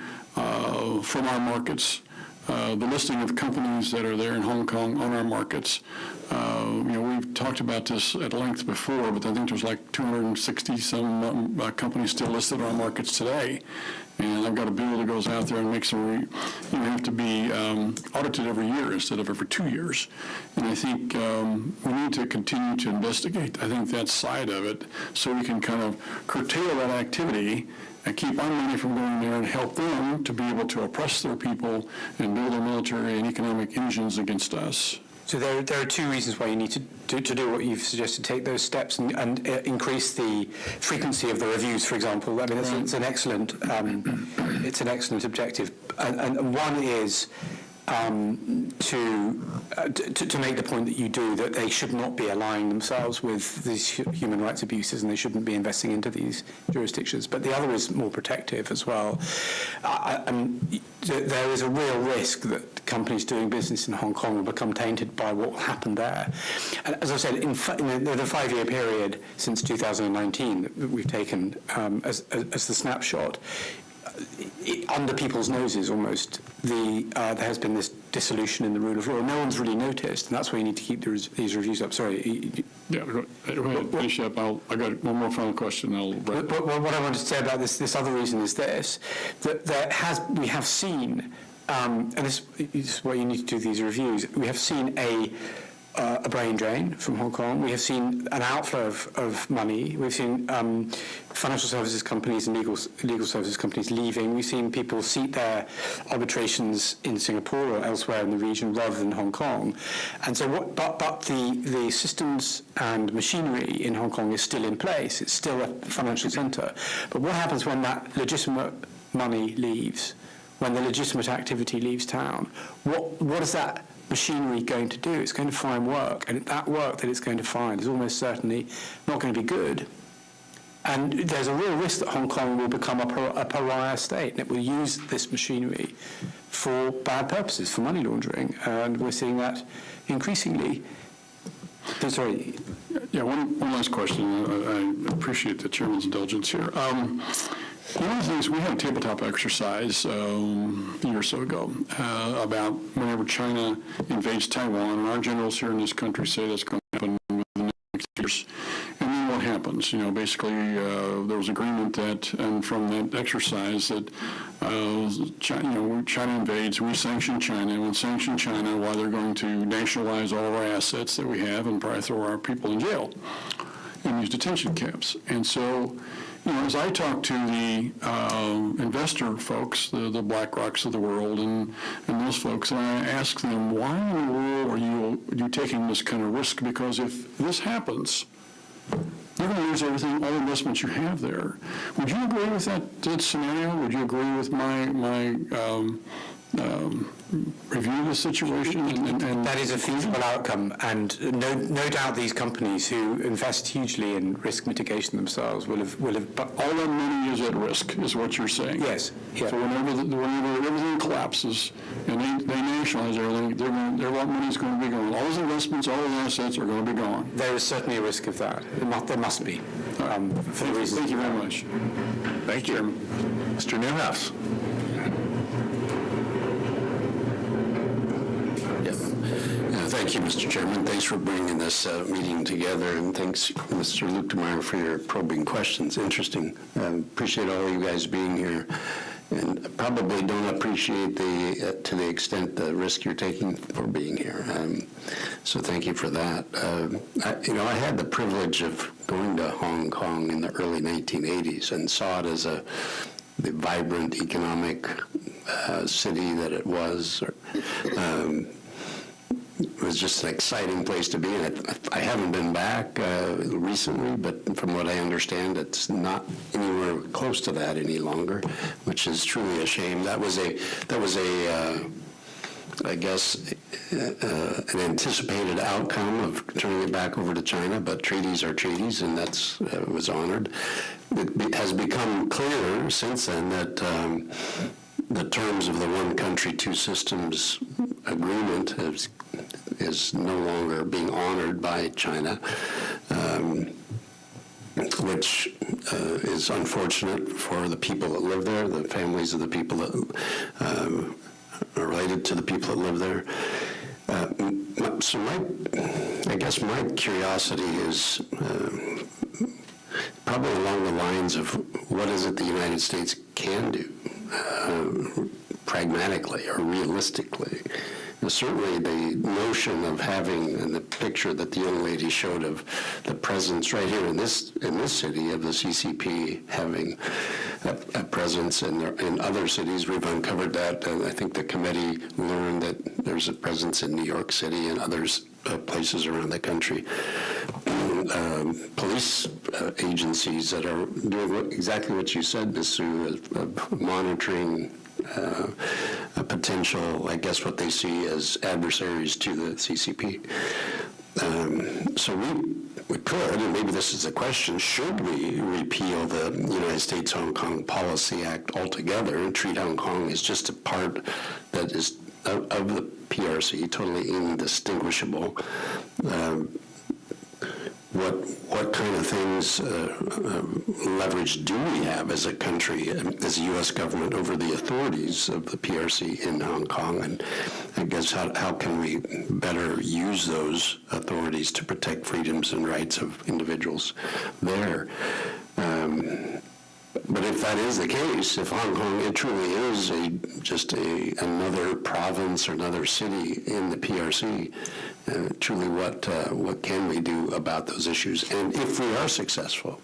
from our markets, the listing of companies that are there in Hong Kong on our markets. We've talked about this at length before, but I think there's like 260-some companies still listed on our markets today. And I've got a bill that goes out there and makes them, have to be audited every year instead of every 2 years. And I think we need to continue to investigate, I think, that side of it, so we can kind of curtail that activity and keep our money from going there and help them to be able to oppress their people and build their military and economic engines against us. So there are two reasons why you need to do what you've suggested, take those steps and increase the frequency of the reviews, for example. I mean, it's an excellent objective. And one is to make the point that you do, that they should not be aligning themselves with these human rights abuses, and they shouldn't be investing into these jurisdictions. But the other is more protective as well. There is a real risk that companies doing business in Hong Kong will become tainted by what will happen there. And as I said, in the 5-year period since 2019 that we've taken as the snapshot, under people's noses almost, there has been this dissolution in the rule of law. No one's really noticed, and that's why you need to keep these reviews up. Sorry. Yeah, go ahead, finish up. I got one more final question. What I wanted to say about this other reason is this, that we have seen, and this is why you need to do these reviews, we have seen a brain drain from Hong Kong. We have seen an outflow of money. We've seen financial services companies and legal services companies leaving. We've seen people seat their arbitrations in Singapore or elsewhere in the region rather than Hong Kong. And so, but the systems and machinery in Hong Kong is still in place. It's still a financial centre. But what happens when that legitimate money leaves? When the legitimate activity leaves town? What is that machinery going to do? It's going to find work, and that work that it's going to find is almost certainly not going to be good. And there's a real risk that Hong Kong will become a pariah state, and it will use this machinery for bad purposes, for money laundering, and we're seeing that increasingly. Sorry. Yeah, one last question. I appreciate the chairman's indulgence here. One of the things, we had a tabletop exercise a year or so ago about whenever China invades Taiwan, and our generals here in this country say that's going to happen within the next years. And then what happens? Basically, there was agreement that, and from that exercise, that China invades, we sanction China, and we sanction China while they're going to nationalize all of our assets that we have and probably throw our people in jail in these detention camps. And so, as I talk to the investor folks, the BlackRocks of the world, and those folks, and I ask them, why in the world are you taking this kind of risk? Because if this happens, you're going to lose everything, all the investments you have there. Would you agree with that scenario? Would you agree with my review of the situation? And that is a feasible outcome, and no doubt these companies who invest hugely in risk mitigation themselves will have. But all that money is at risk, is what you're saying. Yes. Yeah. So whenever everything collapses and they nationalize everything, their money is going to be gone. All those investments, all those assets are going to be gone. There is certainly a risk of that. There must be. For the reasons. Thank you very much. Thank you. Mr. Newhouse. Thank you, Mr. Chairman. Thanks for bringing this meeting together, and thanks, Mr. Luchtemeier, for your probing questions. Interesting. Appreciate all you guys being here, and probably don't appreciate to the extent the risk you're taking for being here. So thank you for that. I had the privilege of going to Hong Kong in the early 1980s and saw it as the vibrant economic city that it was. It was just an exciting place to be in. I haven't been back recently, but from what I understand, it's not anywhere close to that any longer, which is truly a shame. That was I guess, an anticipated outcome of turning it back over to China, but treaties are treaties, and that's was honored. It has become clearer since then that the terms of the one country, two systems agreement is no longer being honored by China, which is unfortunate for the people that live there, the families of the people that are related to the people that live there. So I guess my curiosity is probably along the lines of what is it the United States can do pragmatically or realistically. Certainly the notion of having, and the picture that the young lady showed of the presence right here in this city of the CCP having a presence in other cities. We've uncovered that, and I think the committee learned that there's a presence in New York City and others places around the country. Police agencies that are doing exactly what you said, Ms. Sue, monitoring a potential, I guess, what they see as adversaries to the CCP. So we could, and maybe this is a question, should we repeal the United States Hong Kong Policy Act altogether and treat Hong Kong as just a part that is of the PRC, totally indistinguishable? What kind of things, leverage do we have as a country, as a U.S. government, over the authorities of the PRC in Hong Kong? And I guess how can we better use those authorities to protect freedoms and rights of individuals there? But if that is the case, if Hong Kong, it truly is just another province or another city in the PRC, truly what can we do about those issues? And if we are successful,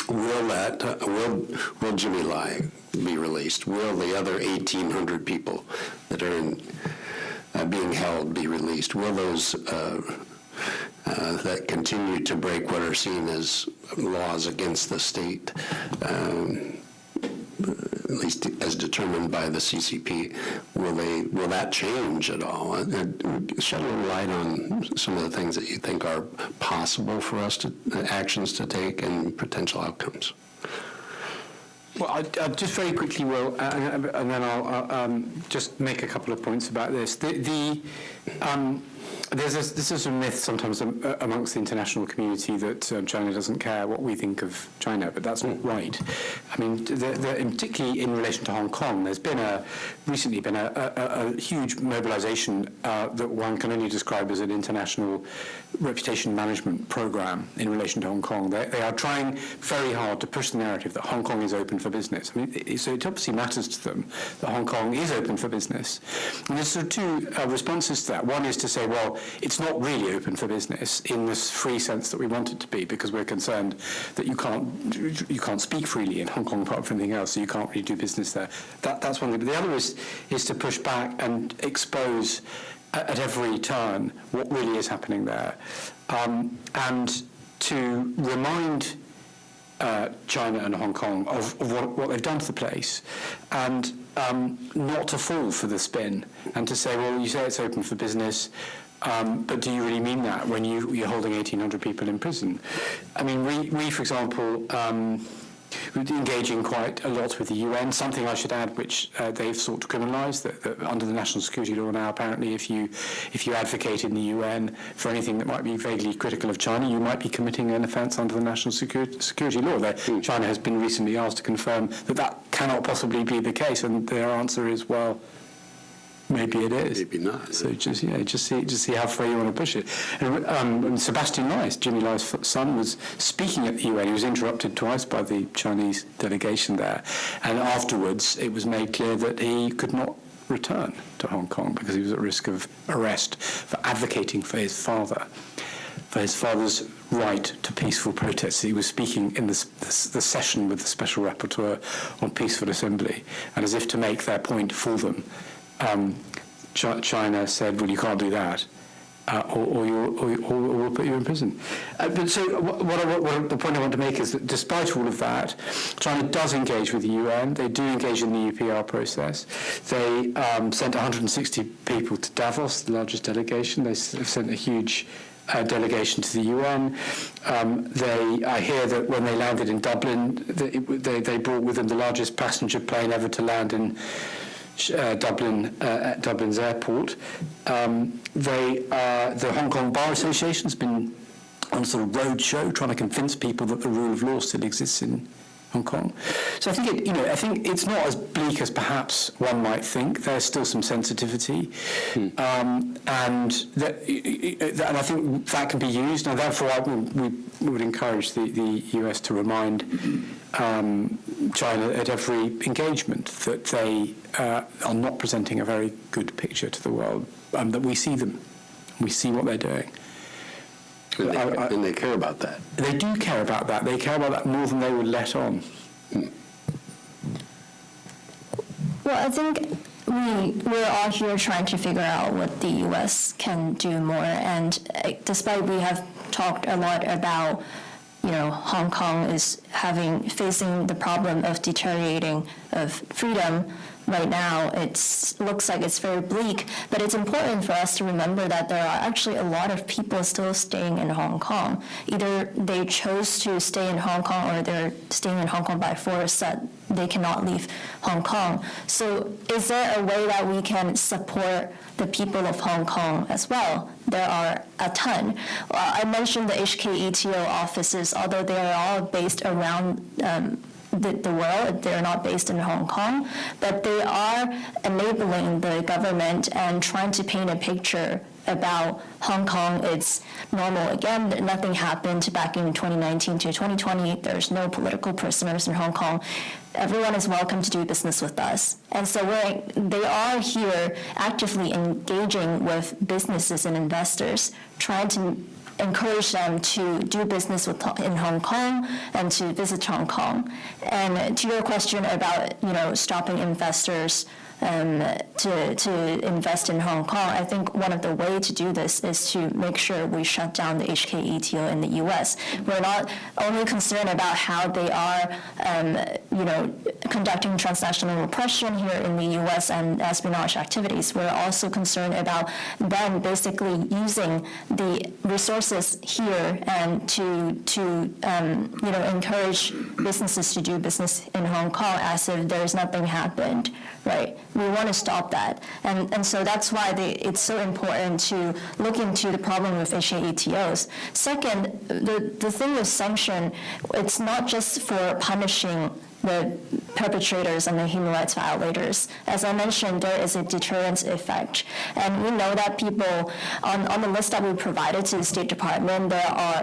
will Jimmy Lai be released? Will the other 1,800 people that are being held be released? Will those that continue to break what are seen as laws against the state, at least as determined by the CCP, will that change at all? Shed a little light on some of the things that you think are possible for us actions to take and potential outcomes. Well, I just very quickly will, and then I'll just make a couple of points about this. This is a myth sometimes amongst the international community that China doesn't care what we think of China, but that's not right. I mean, particularly in relation to Hong Kong, there's recently been a huge mobilization that one can only describe as an international reputation management program in relation to Hong Kong. They are trying very hard to push the narrative that Hong Kong is open for business. I mean, so it obviously matters to them that Hong Kong is open for business. And there's sort of two responses to that. One is to say, well, it's not really open for business in this free sense that we want it to be, because we're concerned that you can't speak freely in Hong Kong apart from anything else, so you can't really do business there. That's one thing. But the other is to push back and expose at every turn what really is happening there, and to remind China and Hong Kong of what they've done to the place, and not to fall for the spin, and to say, well, you say it's open for business, but do you really mean that when you're holding 1,800 people in prison? I mean, we for example, we're engaging quite a lot with the UN. Something I should add, which they've sought to criminalise, that under the national security law now, apparently, if you advocate in the UN for anything that might be vaguely critical of China, you might be committing an offence under the national security law. China has been recently asked to confirm that cannot possibly be the case, and their answer is, well, maybe it is. Maybe not. So just see how far you want to push it. And Sebastian Lai, Jimmy Lai's son, was speaking at the UN. He was interrupted twice by the Chinese delegation there, and afterwards it was made clear that he could not return to Hong Kong because he was at risk of arrest for advocating for his father's right to peaceful protests. He was speaking in the session with the Special Rapporteur on Peaceful Assembly, and as if to make their point for them, China said, well, you can't do that, or we'll put you in prison. But so the point I want to make is that despite all of that, China does engage with the UN. They do engage in the UPR process. They sent 160 people to Davos, the largest delegation. They sent a huge delegation to the UN. I hear that when they landed in Dublin, they brought with them the largest passenger plane ever to land in Dublin's airport. The Hong Kong Bar Association has been on a sort of roadshow trying to convince people that the rule of law still exists in Hong Kong. So I think I think it's not as bleak as perhaps one might think. There's still some sensitivity, and I think that can be used. And therefore, we would encourage the US to remind China at every engagement that they are not presenting a very good picture to the world. That we see them, we see what they're doing. And they care about that. They do care about that. They care about that more than they would let on. Well, I think we're all here trying to figure out what the U.S. can do more. And despite we have talked a lot about, Hong Kong is facing the problem of deteriorating of freedom. Right now, it looks like it's very bleak, but it's important for us to remember that there are actually a lot of people still staying in Hong Kong. Either they chose to stay in Hong Kong or they're staying in Hong Kong by force, that they cannot leave Hong Kong. So is there a way that we can support the people of Hong Kong as well? There are a ton. I mentioned the HKETO offices, although they are all based around the world. They're not based in Hong Kong, but they are enabling the government and trying to paint a picture about Hong Kong. It's normal again. Nothing happened back in 2019 to 2020. There's no political prisoners in Hong Kong. Everyone is welcome to do business with us. And so they are here actively engaging with businesses and investors, trying to encourage them to do business in Hong Kong and to visit Hong Kong. And to your question about stopping investors to invest in Hong Kong, I think one of the ways to do this is to make sure we shut down the HKETO in the U.S. We're not only concerned about how they are, conducting transnational repression here in the U.S. and espionage activities. We're also concerned about them basically using the resources here and to encourage businesses to do business in Hong Kong as if there's nothing happened, right? We want to stop that. And so that's why it's so important to look into the problem with HKETOs. Second, the thing with sanction, it's not just for punishing the perpetrators and the human rights violators. As I mentioned, there is a deterrence effect. And we know that people, on the list that we provided to the State Department,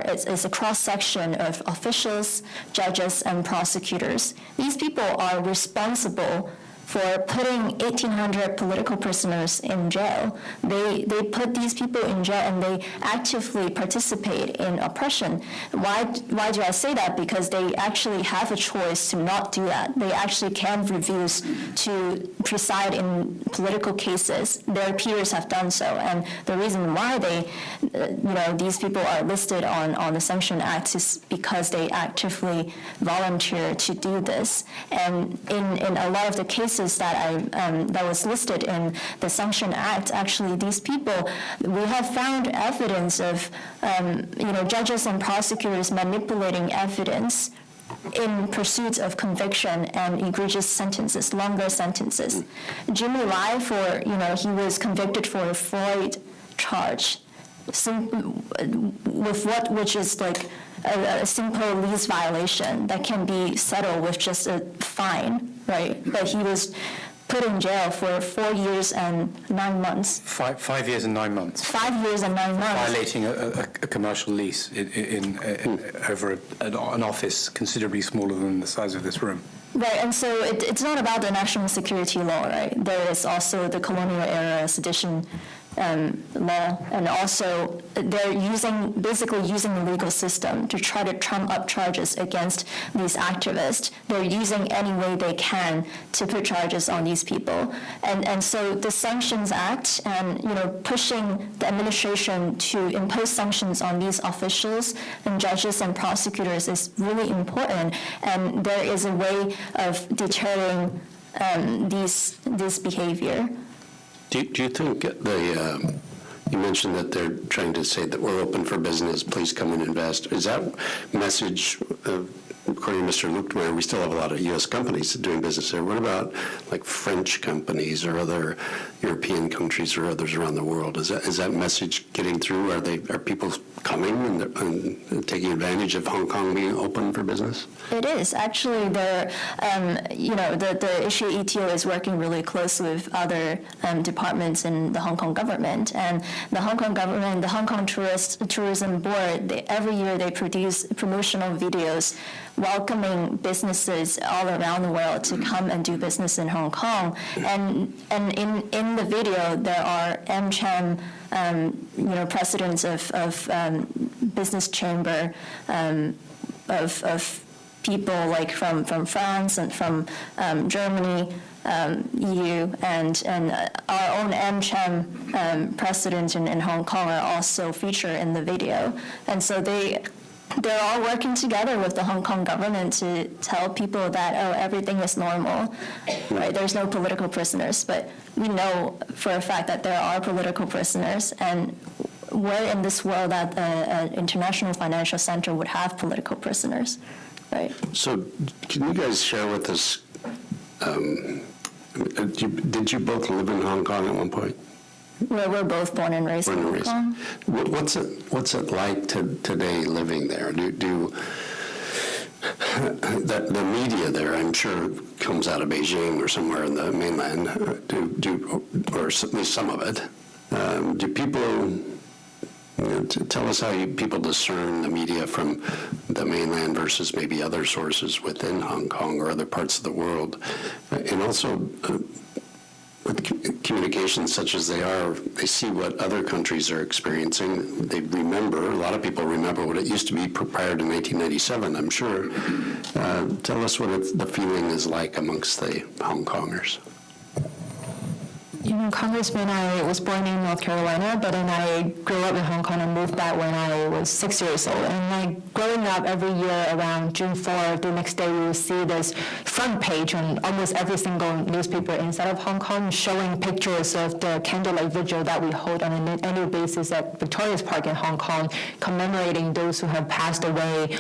it's a cross-section of officials, judges, and prosecutors. These people are responsible for putting 1,800 political prisoners in jail. They put these people in jail and they actively participate in oppression. Why do I say that? Because they actually have a choice to not do that. They actually can refuse to preside in political cases. Their peers have done so. And the reason why these people are listed on the Sanction Act is because they actively volunteer to do this. And in a lot of the cases that was listed in the Sanction Act, actually these people, we have found evidence of judges and prosecutors manipulating evidence in pursuit of conviction and egregious sentences, longer sentences. Jimmy Lai, he was convicted for a Freud charge, which is like a simple lease violation that can be settled with just a fine, right? But he was put in jail for 4 years and 9 months. 5 years and 9 months. 5 years and 9 months. Violating a commercial lease over an office considerably smaller than the size of this room. Right, and so it's not about the national security law, right? There is also the colonial era sedition law, and also they're basically using the legal system to try to trump up charges against these activists. They're using any way they can to put charges on these people. And so the Sanctions Act and, pushing the administration to impose sanctions on these officials and judges and prosecutors is really important. And there is a way of deterring this behavior. Do you think you mentioned that they're trying to say that we're open for business, please come and invest. Is that message according to Mr. Luchtmeyer, we still have a lot of U.S. companies doing business there. What about like French companies or other European countries or others around the world? Is that message getting through? Are people coming and taking advantage of Hong Kong being open for business? It is. Actually, the Asia ETO is working really closely with other departments in the Hong Kong government. And the Hong Kong government, the Hong Kong Tourism Board, every year they produce promotional videos welcoming businesses all around the world to come and do business in Hong Kong. And in the video, there are AmCham, presidents of business chamber, of people like from France and from Germany, EU, and our own AmCham president in Hong Kong are also featured in the video. And so they're all working together with the Hong Kong government to tell people that, everything is normal, right? There's no political prisoners, but we know for a fact that there are political prisoners, and where in this world that an international financial center would have political prisoners, right? So can you guys share with us, did you both live in Hong Kong at one point? We're both born and raised in Hong Kong. What's it like today living there? The media there, I'm sure, comes out of Beijing or somewhere in the mainland, or at least some of it. Do people, tell us how people discern the media from the mainland versus maybe other sources within Hong Kong or other parts of the world, and also. With communications such as they are, they see what other countries are experiencing. They remember, a lot of people remember what it used to be prior to 1997, I'm sure. Tell us what the feeling is like amongst the Hong Kongers. Congressman, I was born in North Carolina, but then I grew up in Hong Kong and moved back when I was 6 years old. And growing up every year around June 4th, the next day we will see this front page on almost every single newspaper inside of Hong Kong showing pictures of the candlelight vigil that we hold on an annual basis at Victoria's Park in Hong Kong, commemorating those who have passed away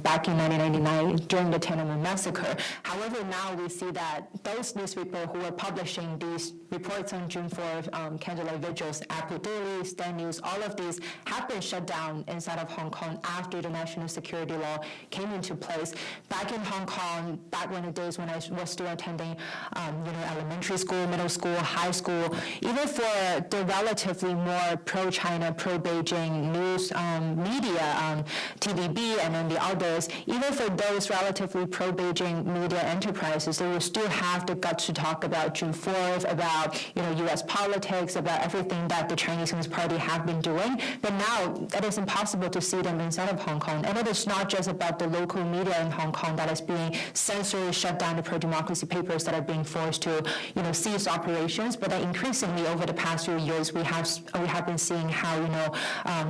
back in 1999 during the Tiananmen massacre. However, now we see that those newspapers who were publishing these reports on June 4th, candlelight vigils, Apple Daily, Stand News, all of these have been shut down inside of Hong Kong after the national security law came into place. Back in Hong Kong, back when the days when I was still attending, elementary school, middle school, high school, even for the relatively more pro-China, pro-Beijing news media, TVB and then the others, even for those relatively pro-Beijing media enterprises, they will still have the guts to talk about June 4th, about U.S. politics, about everything that the Chinese Communist Party have been doing. But now it is impossible to see them inside of Hong Kong. And it is not just about the local media in Hong Kong that is being censored, shut down, the pro-democracy papers that are being forced to, cease operations. But that increasingly over the past few years, we have been seeing how,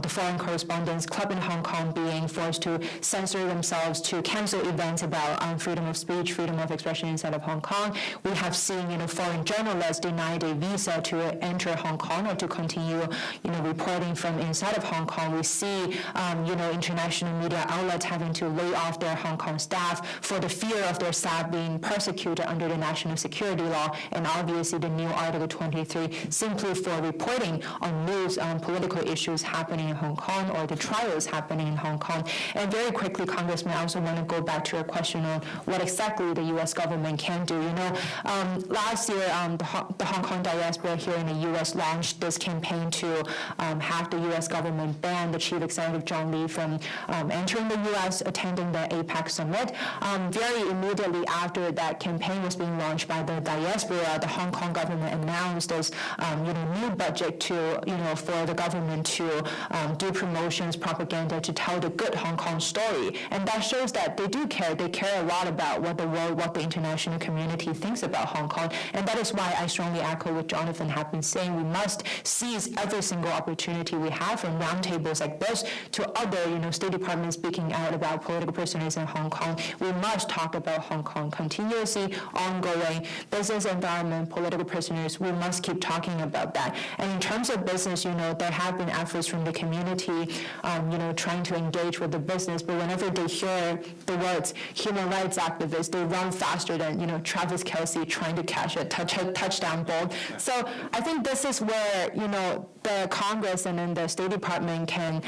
the Foreign Correspondents Club in Hong Kong being forced to censor themselves, to cancel events about freedom of speech, freedom of expression inside of Hong Kong. We have seen, foreign journalists denied a visa to enter Hong Kong or to continue, reporting from inside of Hong Kong. We see, international media outlets having to lay off their Hong Kong staff for the fear of their staff being persecuted under the national security law, and obviously the new Article 23 simply for reporting on news on political issues happening in Hong Kong or the trials happening in Hong Kong. And very quickly, Congressman, I also want to go back to your question on what exactly the U.S. government can do. Last year, the Hong Kong diaspora here in the U.S. launched this campaign to have the U.S. government ban the Chief Executive John Lee from entering the U.S., attending the APEC summit. Very immediately after that campaign was being launched by the diaspora, the Hong Kong government announced this, new budget to, for the government to do promotions, propaganda, to tell the good Hong Kong story. And that shows that they do care. They care a lot about what the world, what the international community thinks about Hong Kong. And that is why I strongly echo what Jonathan have been saying. We must seize every single opportunity we have from roundtables like this to other, State Department speaking out about political prisoners in Hong Kong. We must talk about Hong Kong continuously, ongoing, business environment, political prisoners. We must keep talking about that. And in terms of business, there have been efforts from the community, trying to engage with the business, but whenever they hear the words human rights activists, they run faster than, Travis Kelce trying to catch a touchdown ball. So I think this is where, the Congress and then the State Department can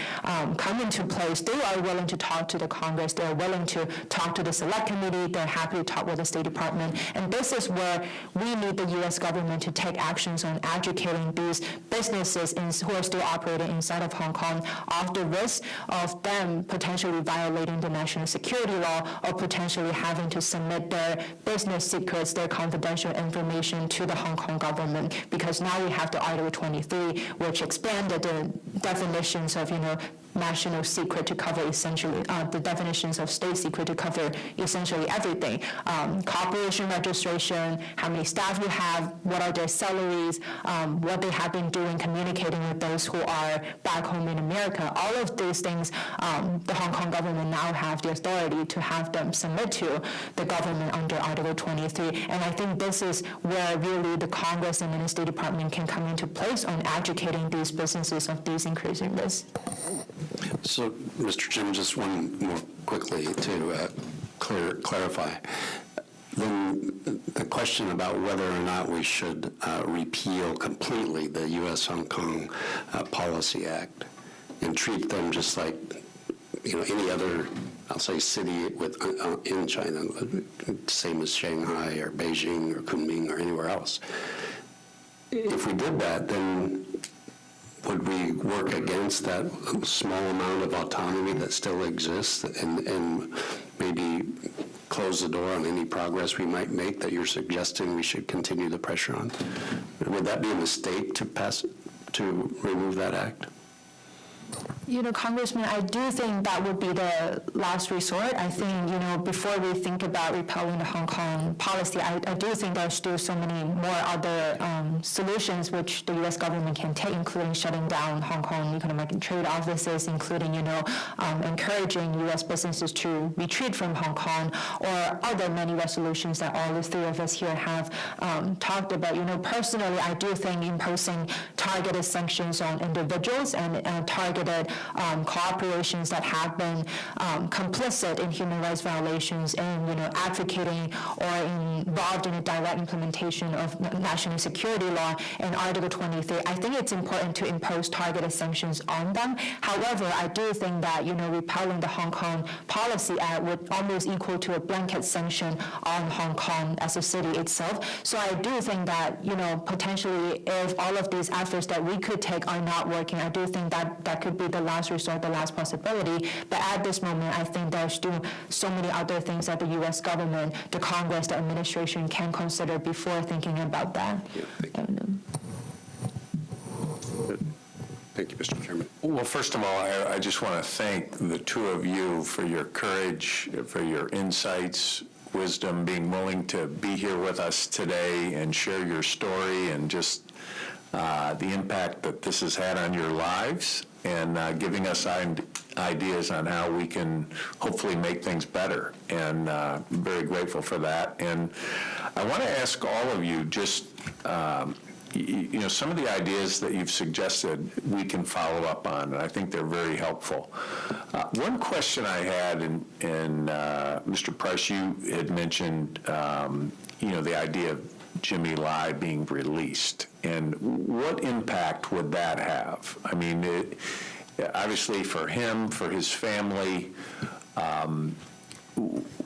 come into place. They are willing to talk to the Congress. They are willing to talk to the Select Committee. They're happy to talk with the State Department. And this is where we need the U.S. government to take actions on educating these businesses who are still operating inside of Hong Kong of the risk of them potentially violating the national security law or potentially having to submit their business secrets, their confidential information to the Hong Kong government, because now we have the Article 23, which expanded the definitions of, national secret to cover essentially, the definitions of state secret to cover essentially everything. Corporation registration, how many staff you have, what are their salaries, what they have been doing, communicating with those who are back home in America. All of these things, the Hong Kong government now have the authority to have them submit to the government under Article 23. And I think this is where really the Congress and the State Department can come into place on educating these businesses of these increasing risks. So, Mr. Chairman, just one more quickly to clarify. Then the question about whether or not we should repeal completely the U.S.-Hong Kong Policy Act and treat them just like, any other, I'll say, city in China, same as Shanghai or Beijing or Kunming or anywhere else. If we did that, then would we work against that small amount of autonomy that still exists and maybe close the door on any progress we might make that you're suggesting we should continue the pressure on? Would that be a mistake to remove that act? Congressman, I do think that would be the last resort. I think, before we think about repelling the Hong Kong policy, I do think there's still so many more other solutions which the U.S. government can take, including shutting down Hong Kong economic and trade offices, including, encouraging U.S. businesses to retreat from Hong Kong, or other many resolutions that all the three of us here have talked about. Personally, I do think imposing targeted sanctions on individuals and targeted corporations that have been complicit in human rights violations and advocating or involved in a direct implementation of national security law and Article 23. I think it's important to impose targeted sanctions on them. However, I do think that repelling the Hong Kong Policy Act would almost equal to a blanket sanction on Hong Kong as a city itself. So I do think that potentially if all of these efforts that we could take are not working, I do think that could be the last resort, the last possibility. But at this moment, I think there's still so many other things that the U.S. government, the Congress, the administration can consider before thinking about that. Yeah, thank you, Mr. Chairman. Well, first of all, I just want to thank the two of you for your courage, for your insights, wisdom, being willing to be here with us today and share your story and just the impact that this has had on your lives, and giving us ideas on how we can hopefully make things better. And I'm very grateful for that. And I want to ask all of you just, some of the ideas that you've suggested we can follow up on, and I think they're very helpful. One question I had, and Mr. Price, you had mentioned, the idea of Jimmy Lai being released, and what impact would that have? I mean, obviously for him, for his family,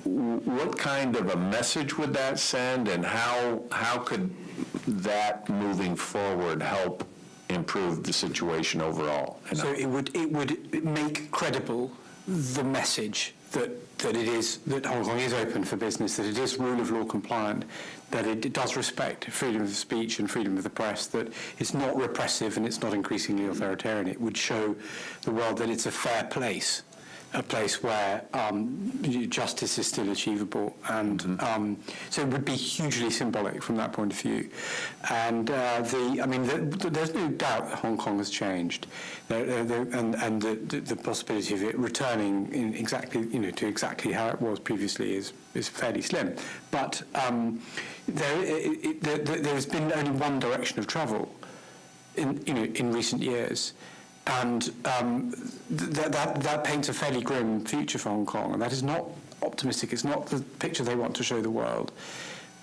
what kind of a message would that send, and how could that moving forward help improve the situation overall? So it would make credible the message that Hong Kong is open for business, that it is rule of law compliant, that it does respect freedom of speech and freedom of the press, that it's not repressive and it's not increasingly authoritarian. It would show the world that it's a fair place a place where justice is still achievable, and so it would be hugely symbolic from that point of view. And there's no doubt that Hong Kong has changed, and the possibility of it returning in exactly to exactly how it was previously is fairly slim. But there's been only one direction of travel in recent years. And that paints a fairly grim future for Hong Kong, and that is not optimistic. It's not the picture they want to show the world.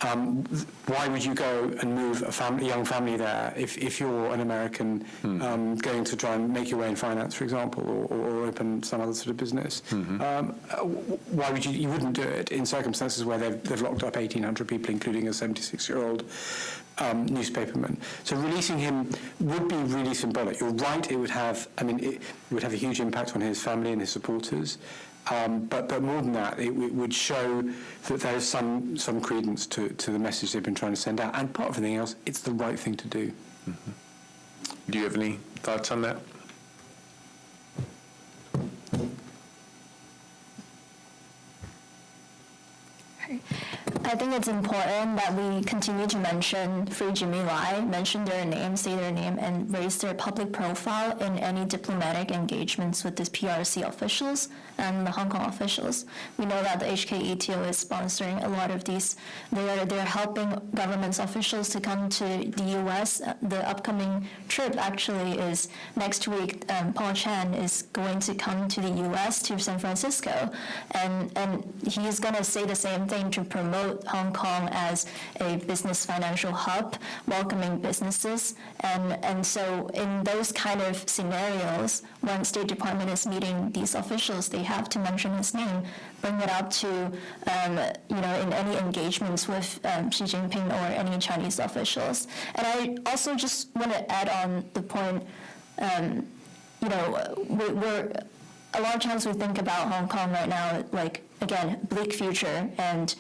Why would you go and move a young family there if you're an American going to try and make your way in finance, for example, or open some other sort of business? Why would you wouldn't do it in circumstances where they've locked up 1,800 people, including a 76-year-old newspaperman. So releasing him would be really symbolic. You're right, it would have a huge impact on his family and his supporters. But more than that, it would show that there is some credence to the message they've been trying to send out. And part of everything else, it's the right thing to do. Do you have any thoughts on that? I think it's important that we continue to mention Free Jimmy Lai, mention their name, say their name, and raise their public profile in any diplomatic engagements with the PRC officials and the Hong Kong officials. We know that the HKETO is sponsoring a lot of these. They're helping government officials to come to the U.S. The upcoming trip actually is next week. Paul Chan is going to come to the U.S. to San Francisco, and he's going to say the same thing to promote Hong Kong as a business financial hub, welcoming businesses. And so in those kind of scenarios, when State Department is meeting these officials, they have to mention his name, bring it up to, in any engagements with Xi Jinping or any Chinese officials. And I also just want to add on the point, we're a lot of times we think about Hong Kong right now, like, again, bleak future, and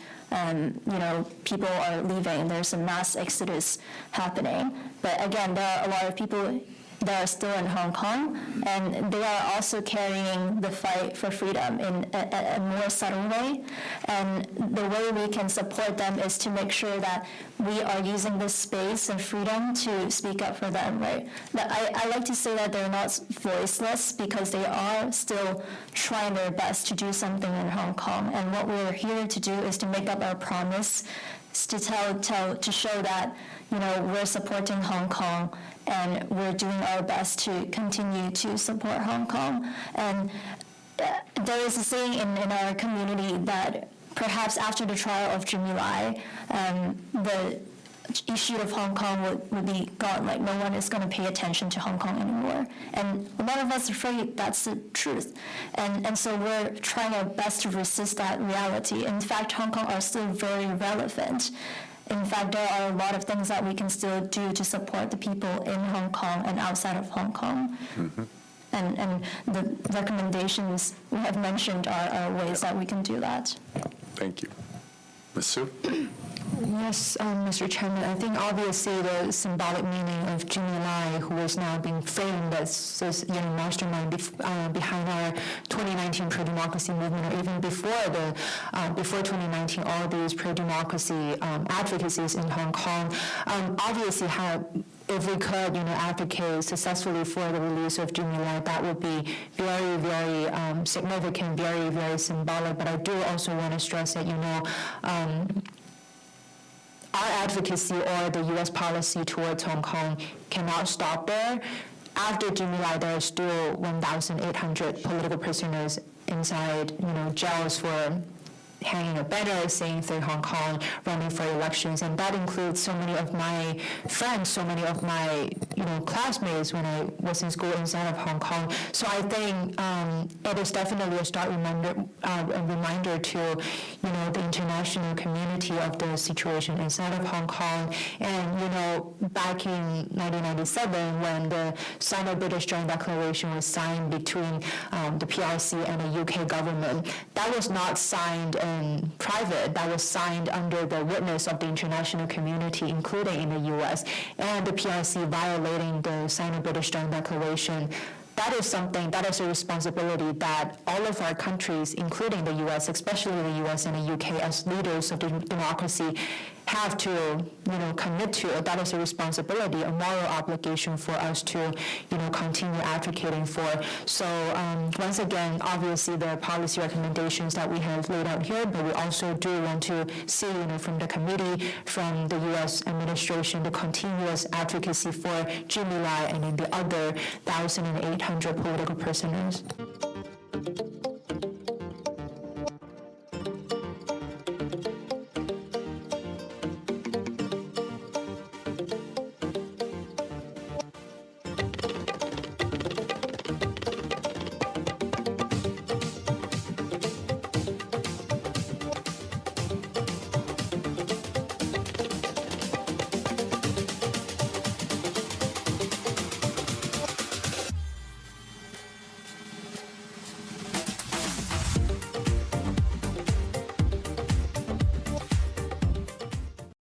people are leaving. There's a mass exodus happening. But again, there are a lot of people that are still in Hong Kong, and they are also carrying the fight for freedom in a more subtle way. And the way we can support them is to make sure that we are using this space and freedom to speak up for them, right? I like to say that they're not voiceless because they are still trying their best to do something in Hong Kong. And what we're here to do is to make up our promise, to show that we're supporting Hong Kong and we're doing our best to continue to support Hong Kong. And there is a saying in our community that perhaps after the trial of Jimmy Lai, the issue of Hong Kong would be gone. Like, no one is going to pay attention to Hong Kong anymore. And a lot of us are afraid that's the truth. And so we're trying our best to resist that reality. In fact, Hong Kong are still very relevant. In fact, there are a lot of things that we can still do to support the people in Hong Kong and outside of Hong Kong. And the recommendations we have mentioned are ways that we can do that. Thank you. Ms. Su? Yes, Mr. Chairman, I think obviously the symbolic meaning of Jimmy Lai, who is now being framed as this mastermind behind our 2019 pro-democracy movement, or even before 2019, all these pro-democracy advocacies in Hong Kong, obviously if we could, advocate successfully for the release of Jimmy Lai, that would be very, very significant, very, very symbolic. But I do also want to stress that, our advocacy or the U.S. policy towards Hong Kong cannot stop there. After Jimmy Lai, there are still 1,800 political prisoners inside, jails for hanging a banner saying Free Hong Kong, running for elections, and that includes so many of my friends, so many of my classmates when I was in school inside of Hong Kong. So I think it is definitely a stark reminder to the international community of the situation inside of Hong Kong. And back in 1997, when the Sino-British Joint Declaration was signed between the PRC and the UK government, that was not signed in private. That was signed under the witness of the international community, including in the U.S. And the PRC violating the Sino-British Joint Declaration that is a responsibility that all of our countries, including the U.S., especially the U.S. and the U.K., as leaders of democracy, have to, commit to. That is a responsibility, a moral obligation for us to, continue advocating for. So once again, obviously there are policy recommendations that we have laid out here, but we also do want to see, from the committee, from the U.S. administration, the continuous advocacy for Jimmy Lai and then the other 1,800 political prisoners.